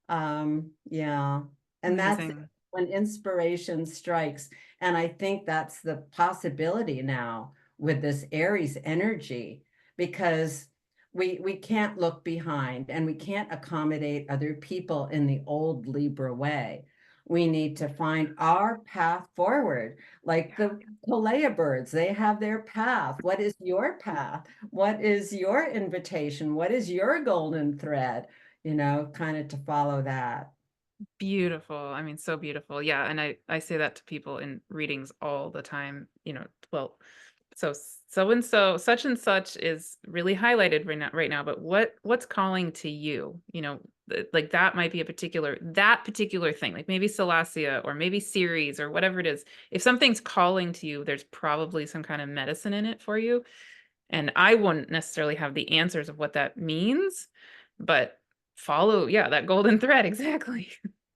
yeah. And that's Amazing. when inspiration strikes. And I think that's the possibility now with this Aries energy, because we can't look behind, and we can't accommodate other people in the old Libra way. We need to find our path forward, like Yeah. the Kalea birds. They have their path. What is your path? What is your invitation? What is your golden thread? Kind of to follow that. Beautiful. I mean, so beautiful. Yeah, and I say that to people in readings all the time, well, so and so such and such is really highlighted right now, but what's calling to you? Like that might be that particular thing, like maybe Salacia or maybe Ceres or whatever it is. If something's calling to you, there's probably some kind of medicine in it for you. And I wouldn't necessarily have the answers of what that means, but follow, yeah, that golden thread. Exactly.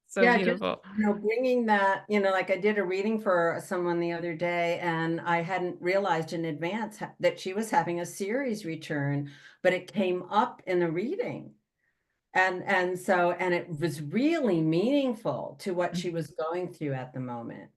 So Yeah, just beautiful. bringing that, like I did a reading for someone the other day, and I hadn't realized in advance that she was having a series return, but it came up in the reading. And it was really meaningful to what she Mhm. was going through at the moment.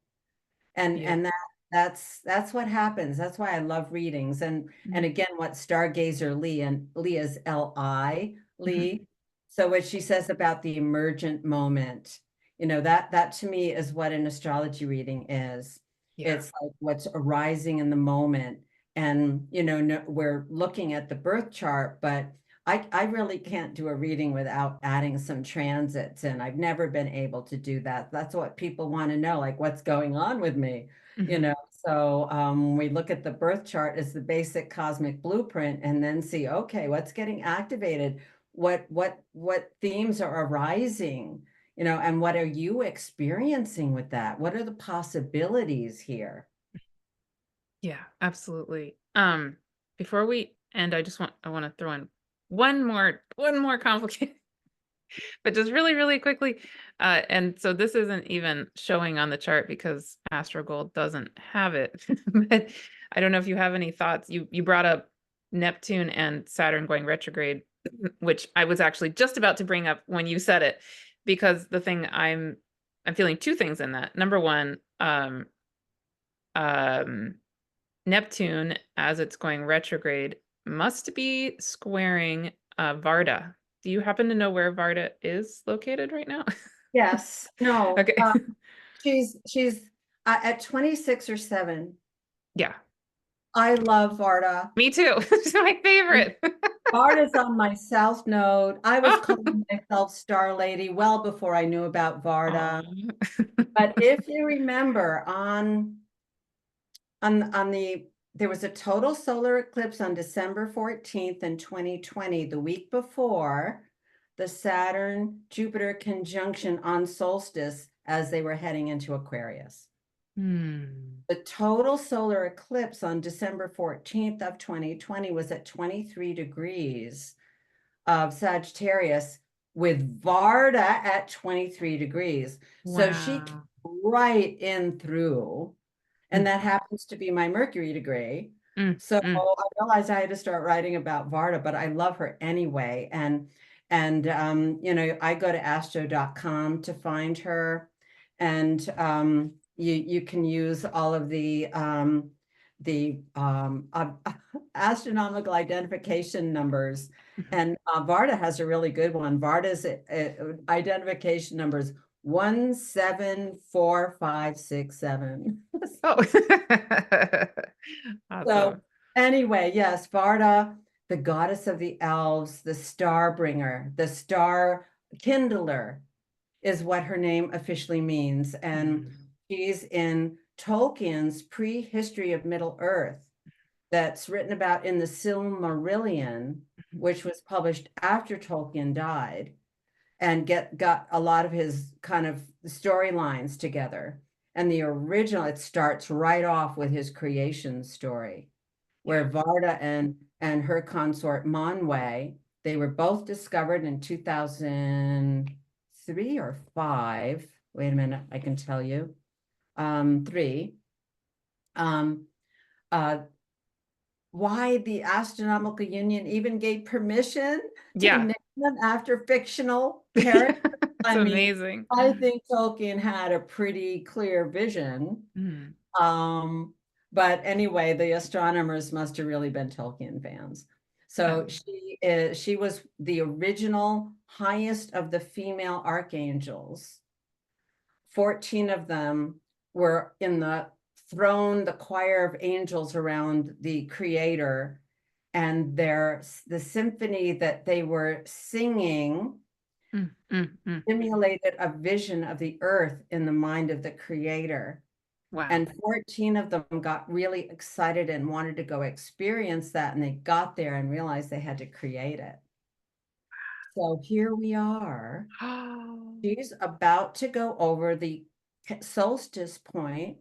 And Beautiful. that's what happens. That's why I love readings. And Mhm. again, what Stargazer Lee, and Lee is Li Mhm. Lee. So what she says about the emergent moment, that to me is what an astrology reading is. Yeah. It's like what's arising in the moment. And no, we're looking at the birth chart, but I really can't do a reading without adding some transits, and I've never been able to do that. That's what people want to know, like what's going on with me, you Mhm. know. So we look at the birth chart as the basic cosmic blueprint, and then see, okay, what's getting activated, what themes are arising, and what are you experiencing with that? What are the possibilities here? Yeah, absolutely. Before we end, I want to throw in one more complicated. But just really, really quickly, and so this isn't even showing on the chart because AstroGold doesn't have it. But I don't know if you have any thoughts. You brought up Neptune and Saturn going retrograde, which I was actually just about to bring up when you said it, because the thing I'm feeling two things in that. Number one, um, Neptune, as it's going retrograde, must be squaring Varda. Do you happen to know where Varda is located right now? Yes, no, Okay. she's at 26 or 7. Yeah, I love Varda. me too. She's my favorite. Varda's on my south node. I was Oh. calling myself Star Lady well before I knew about Varda. Aw. But if you remember there was a total solar eclipse on December 14th in 2020, the week before the Saturn Jupiter conjunction on solstice as they were heading into Aquarius. The total solar eclipse on December 14th of 2020 was at 23 degrees of Sagittarius with Varda at 23 degrees. So she came right in through, and that happens to be my Mercury degree. So I realized I had to start writing about Varda, but I love her anyway. And I go to astro.com to find her, and you can use all of the astronomical identification numbers. And Varda has a really good one. Varda's identification numbers 174567. Oh. So Awesome. anyway, yes, Varda, the goddess of the elves, the star bringer, the star kindler is what her name officially means. And she's in Tolkien's Prehistory of Middle Earth that's written about in the Silmarillion, which was published after Tolkien died, and got a lot of his kind of storylines together. And the original, it starts right off with his creation story, where Varda and her consort Manwe, they were both discovered in 2003 or 5. Wait a minute, I can tell you. 3. Why the Astronomical Union even gave permission to Yeah. name them after fictional characters. It's amazing. I think Tolkien had a pretty clear vision. But anyway, the astronomers must have really been Tolkien fans. So she was the original highest of the female archangels. 14 of them were in the throne, the choir of angels around the creator, and the symphony that they were singing stimulated a vision of the earth in the mind of the creator. Wow. And 14 of them got really excited and wanted to go experience that, and they got there and realized they had to create it. So here we are. She's about to go over the solstice point,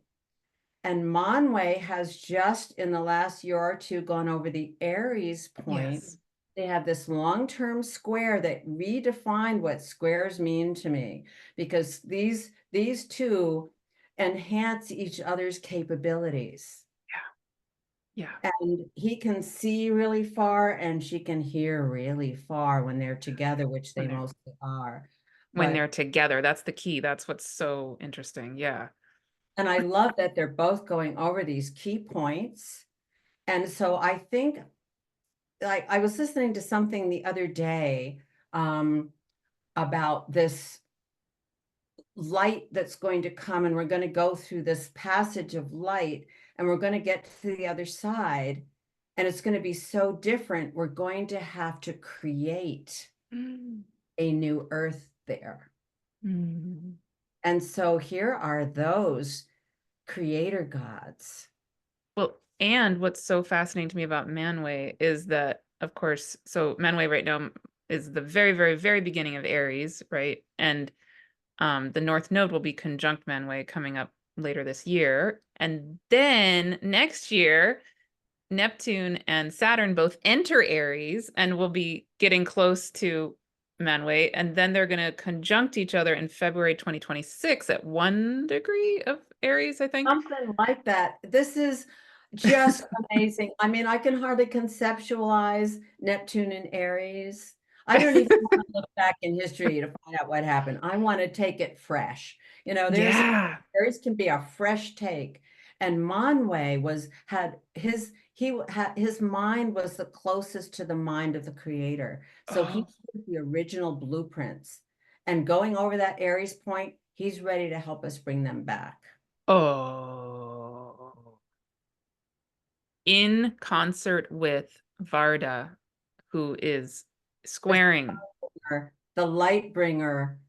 and Manwe has just in the last year or two gone over the Aries point. Yes. They have this long-term square that redefined what squares mean to me, because these two enhance each other's capabilities. Yeah. And he can see really far and she can hear really far when they're together, which they mostly are. When they're together, that's the key. That's what's so interesting. Yeah. And I love that they're both going over these key points. And so I think, like, I was listening to something the other day about this light that's going to come, and we're going to go through this passage of light, and we're going to get to the other side, and it's going to be so different. We're going to have to create a new earth there. And so here are those creator gods. Well, and what's so fascinating to me about Manwe is that, of course, so Manwe right now is the very, very, very beginning of Aries, right? And the North Node will be conjunct Manwe coming up later this year. And then next year, Neptune and Saturn both enter Aries and will be getting close to Manwe, and then they're going to conjunct each other in February 2026 at 1 degree of Aries, I think. Something like that. This is just amazing. I mean, I can hardly conceptualize Neptune and Aries. I don't even want to look back in history to find out what happened. I want to take it fresh. Yeah. Aries can be a fresh take. And Manwe his mind was the closest to the mind of the creator. So he Oh. had the original blueprints. And going over that Aries point, he's ready to help us bring them back. Oh. In concert with Varda, who is squaring. The light bringer,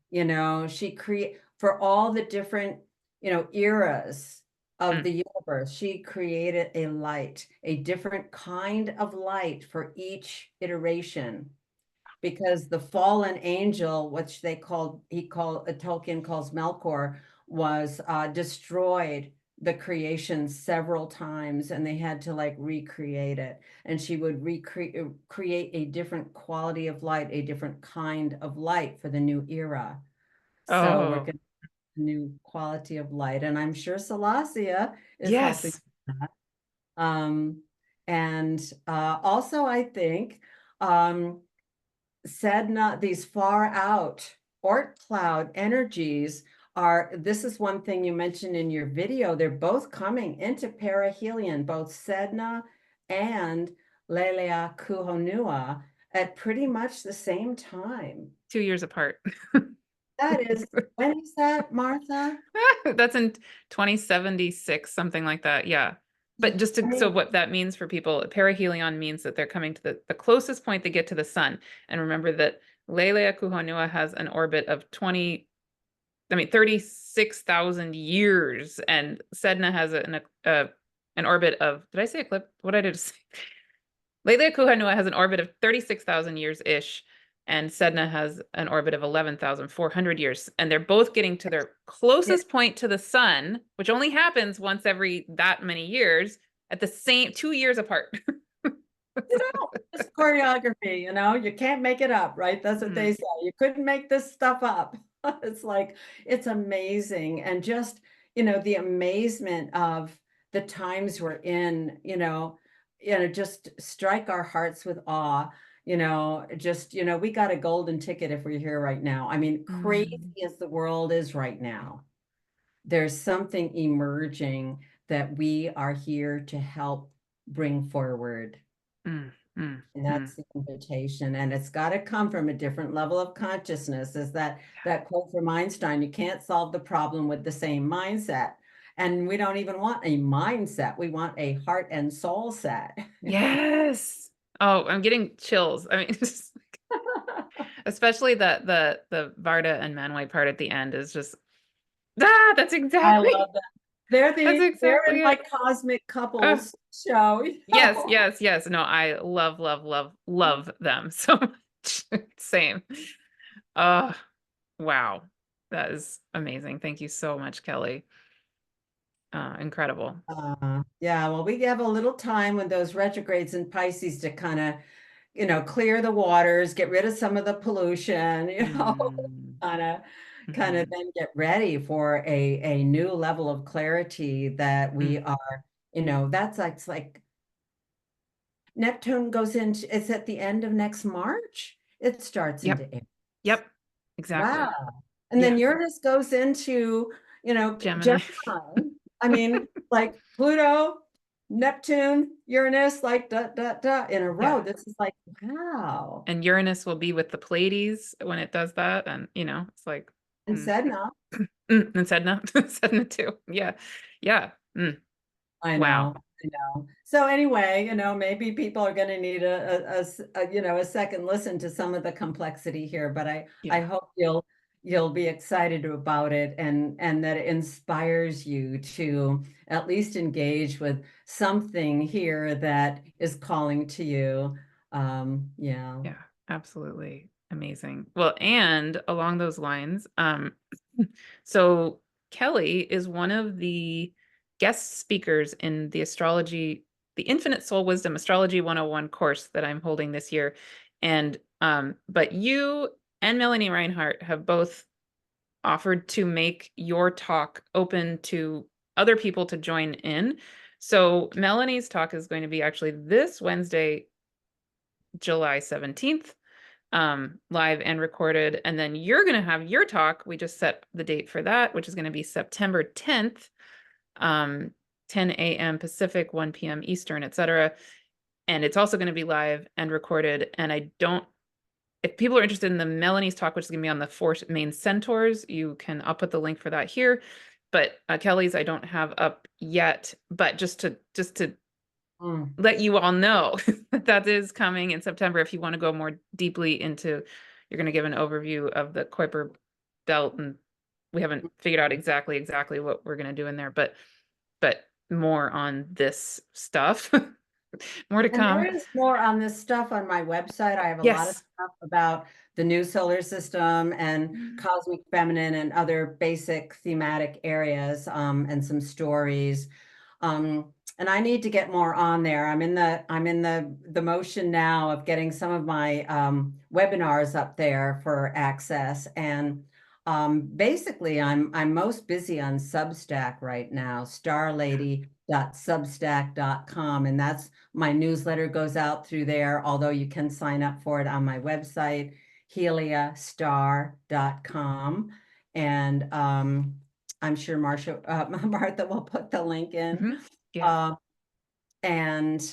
she create for all the different, eras of the universe. She created a different kind of light for each iteration. Because the fallen angel, which Tolkien calls Melkor, was destroyed the creation several times, and they had to like recreate it. And she would create a different quality of light, a different kind of light for the new era. So we're Oh, going to have a new quality of light, and I'm sure Salacia is helping yes. that. And also, I think Sedna, these far out Oort cloud energies this is one thing you mentioned in your video, they're both coming into perihelion, both Sedna and Leleakuhonua at pretty much the same time. 2 years apart. When is that, Martha? That's in 2076, something like that. Yeah. But just I so mean, what that means for people, perihelion means that they're coming to the closest point they get to the sun. And remember that Leleakuhonua has an orbit of 36,000 years, and Sedna has an orbit of, did I say eclipse? What did I just say? Leleakuhonua has an orbit of 36,000 years-ish, and Sedna has an orbit of 11,400 years. And they're both getting to their closest point to the sun, which only happens once every that many years, at the same 2 years apart. it's choreography, you can't make it up, right? That's what they say. You couldn't make this stuff up. It's like, it's amazing. And just, the amazement of the times we're in, just strike our hearts with awe. We got a golden ticket if we're here right now. I mean, crazy as the world is right now, there's something emerging that we are here to help bring forward. And that's the invitation. And it's got to come from a different level of consciousness. Is that quote from Einstein, you can't solve the problem with the same mindset. And we don't even want a mindset. We want a heart and soul set. Yes. Oh, I'm getting chills. I mean, especially the Varda and Manwe part at the end is just, that's I exactly, love that. that's They're exactly in my it. cosmic couples show. Yes, yes, yes. No, I love, love, love, love them so much. Same. Uh, wow. That is amazing. Thank you so much, Kelley. Incredible. Yeah, well, we have a little time with those retrogrades in Pisces to kind of, clear the waters, get rid of some of the pollution, Mm. kind of Mhm. then get ready for a new level of clarity that we Mm. are, that's like, it's like Neptune goes into, it's at the end of next March. It starts Yep. into Aries. Yep. Exactly. Wow. And Yeah. then Uranus goes into, Gemini. Gemini. I mean, like Pluto, Neptune, Uranus, like in a Yeah. row. This is like, wow. And Uranus will be with the Pleiades when it does that. And, it's like, And mm. Sedna, And Sedna, Sedna too. Yeah. Yeah. I Wow. know, I know. So anyway, maybe people are going to need a second listen to some of the complexity here, but I Yeah. hope you'll be excited about it and that it inspires you to at least engage with something here that is calling to you. Yeah. Yeah. Absolutely. Amazing. Well, and along those lines, so Kelley is one of the guest speakers in the Infinite Soul Wisdom Astrology 101 course that I'm holding this year. And but you and Melanie Reinhart have both offered to make your talk open to other people to join in. So Melanie's talk is going to be actually this Wednesday, July 17th, live and recorded. And then you're going to have your talk. We just set the date for that, which is going to be September 10th, 10 a.m. Pacific, 1 p.m. Eastern, etc. And it's also going to be live and recorded. And if people are interested in the Melanie's talk, which is going to be on the 4 main centaurs, I'll put the link for that here. But Kelley's I don't have up yet, but just to let you all know that is coming in September. If you want to go more deeply into, you're going to give an overview of the Kuiper belt, and we haven't figured out exactly what we're going to do in there, but more on this stuff. More to come. There is more on this stuff on my website. I have a lot of Yes. stuff about the new solar system and cosmic feminine and other basic thematic areas, and some stories. And I need to get more on there. I'm in the motion now of getting some of my webinars up there for access. And basically I'm most busy on Substack right now, starlady.substack.com, and that's my newsletter goes out through there, although you can sign up for it on my website, heliastar.com. And I'm sure Martha will put the link in. Yeah. Yeah,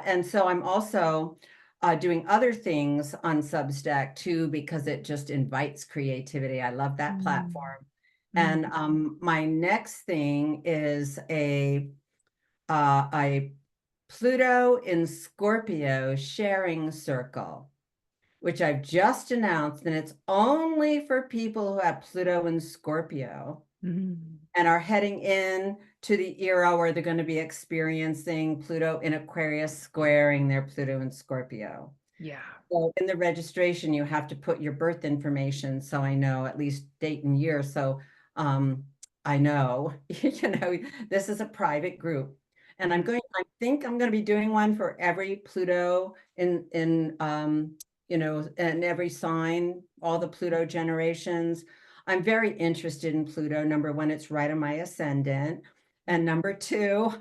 and so I'm also doing other things on Substack too, because it just invites creativity. I love that platform. And my next thing is a Pluto in Scorpio sharing circle, which I've just announced, and it's only for people who have Pluto in Scorpio and are heading in to the era where they're going to be experiencing Pluto in Aquarius squaring their Pluto in Scorpio. Yeah. So in the registration, you have to put your birth information, so I know at least date and year. So I know, this is a private group. And I think I'm going to be doing one for every Pluto in every sign, all the Pluto generations. I'm very interested in Pluto. Number one, it's right on my ascendant. And number two,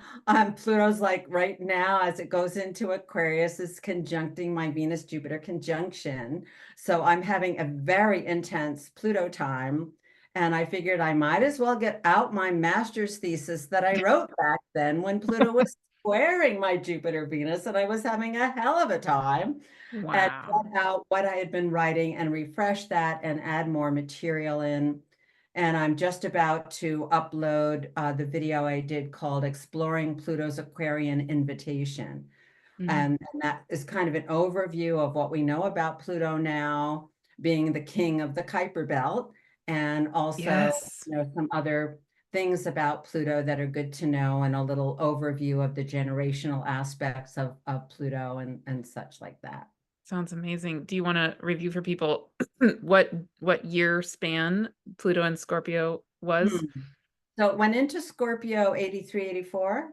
Pluto's like right now, as it goes into Aquarius, is conjuncting my Venus-Jupiter conjunction. So I'm having a very intense Pluto time. And I figured I might as well get out my master's thesis that I wrote back then when Pluto was squaring my Jupiter Venus, and I was having a hell of a time. And cut out what I had been writing and refresh that and add more material in. And I'm just about to upload the video I did called Exploring Pluto's Aquarian Invitation. And that is kind of an overview of what we know about Pluto now, being the king of the Kuiper belt, and also some other things about Pluto that are good to know, and a little overview of the generational aspects of Pluto and such like that. Sounds amazing. Do you want to review for people what year span Pluto and Scorpio was? So it went into Scorpio 83, 84.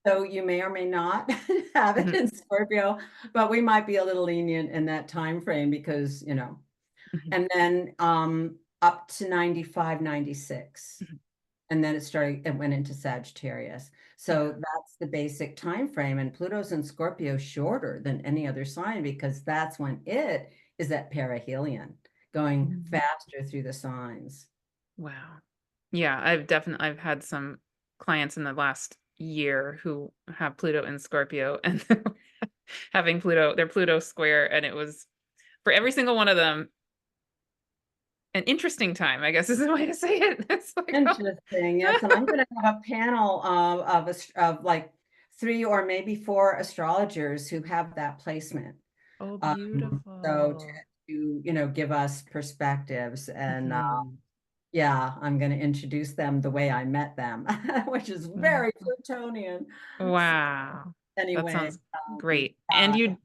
So you may or may not have it in Scorpio, but we might be a little lenient in that time frame because, and then up to 95, 96. And then it went into Sagittarius. So that's the basic time frame. And Pluto's in Scorpio shorter than any other sign because that's when it is at perihelion, going faster through the signs. Wow. Yeah, I've had some clients in the last year who have Pluto in Scorpio and having their Pluto square, and it was for every single one of them an interesting time, I guess is the way to say it. It's like, interesting. Yes, and I'm going to have a panel of like 3 or maybe 4 astrologers who have that placement. Oh, beautiful. So to give us perspectives, and yeah, I'm going to introduce them the way I met them, which is very Plutonian. Wow. So, anyway, that sounds great. And you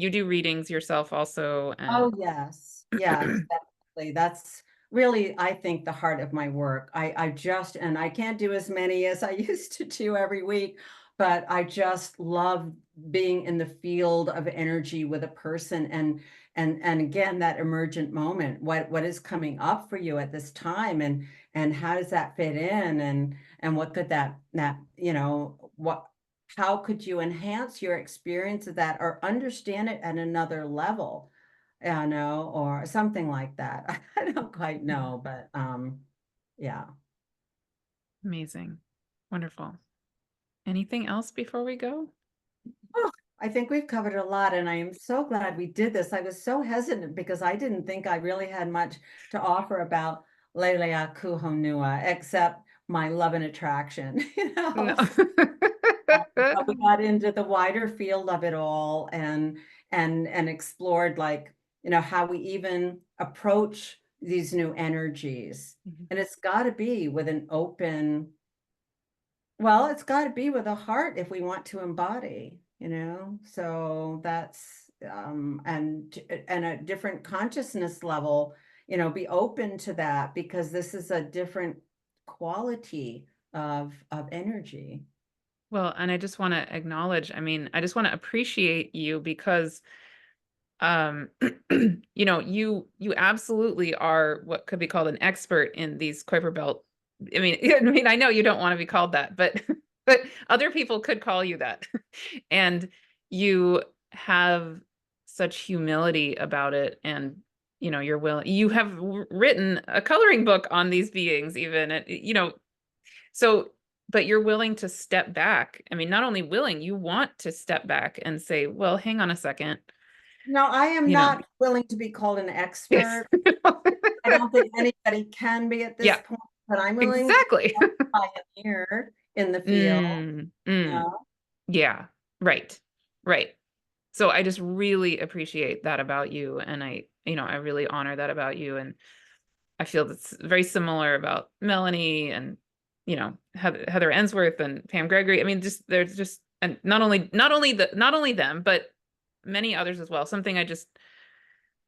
do readings yourself also. Oh, yes. Yeah, exactly. That's really, I think, the heart of my work. And I can't do as many as I used to do every week, but I just love being in the field of energy with a person and and again, that emergent moment, what is coming up for you at this time, and how does that fit in, and what could that how could you enhance your experience of that or understand it at another level, or something like that. I don't quite know, but yeah. Amazing. Wonderful. Anything else before we go? Oh, I think we've covered a lot, and I am so glad we did this. I was so hesitant because I didn't think I really had much to offer about Leleakuhonua, except my love and attraction, No. But we got into the wider field of it all, and explored, like, how we even approach these new energies. And it's got to be with an open, well, it's got to be with a heart if we want to embody, so that's and a different consciousness level, be open to that, because this is a different quality of energy. Well, and I just want to acknowledge, I mean, I just want to appreciate you because you absolutely are what could be called an expert in these Kuiper belt. I mean, I know you don't want to be called that, but but other people could call you that. And you have such humility about it, and you're willing. You have written a coloring book on these beings, even, so, but you're willing to step back. I mean, not only willing, you want to step back and say, well, hang on a second. No, I am not willing to be called an expert. I don't think anybody can be at this Yeah, point, but I'm willing exactly. to be a pioneer in the field. Yeah, right, right. So I just really appreciate that about you, and I really honor that about you, and I feel that's very similar about Melanie and Heather Ensworth and Pam Gregory. I mean, there's just, and not only them, but many others as well. Something I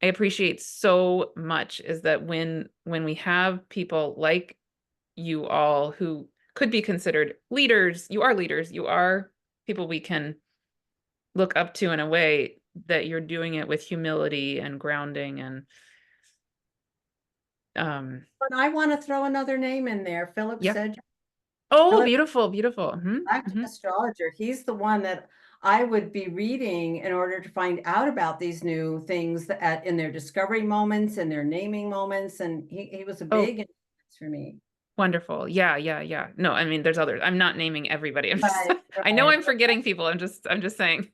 appreciate so much is that when we have people like you all who could be considered leaders, you are people we can look up to in a way that you're doing it with humility and grounding and But I want to throw another name in there, Philip yeah. Sedgwick. Oh, beautiful, beautiful. Depth Astrologer. He's the one that I would be reading in order to find out about these new things in their discovery moments and their naming moments. And he was a big influence for me. Wonderful. Yeah, yeah, yeah. No, I mean, there's others. I'm not naming everybody. I know Right. I'm forgetting people. I'm just saying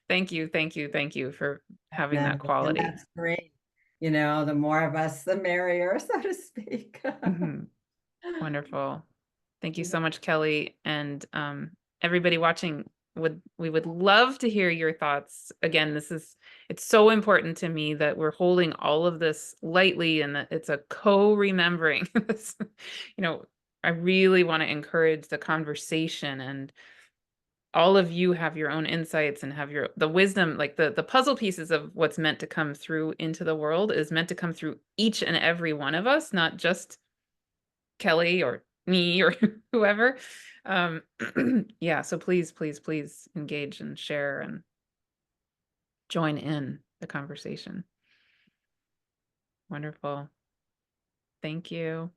thank you, thank you, thank you for having that And quality. that's great. The more of us, the merrier, so to speak. Wonderful. Thank you so much, Kelley. And everybody watching, we would love to hear your thoughts. Again, it's so important to me that we're holding all of this lightly and that it's a co-remembering. I really want to encourage the conversation, and all of you have your own insights and have the wisdom, like the puzzle pieces of what's meant to come through into the world is meant to come through each and every one of us, not just Kelley or me or whoever. Yeah, so please, please, please engage and share and join in the conversation. Wonderful. Thank you.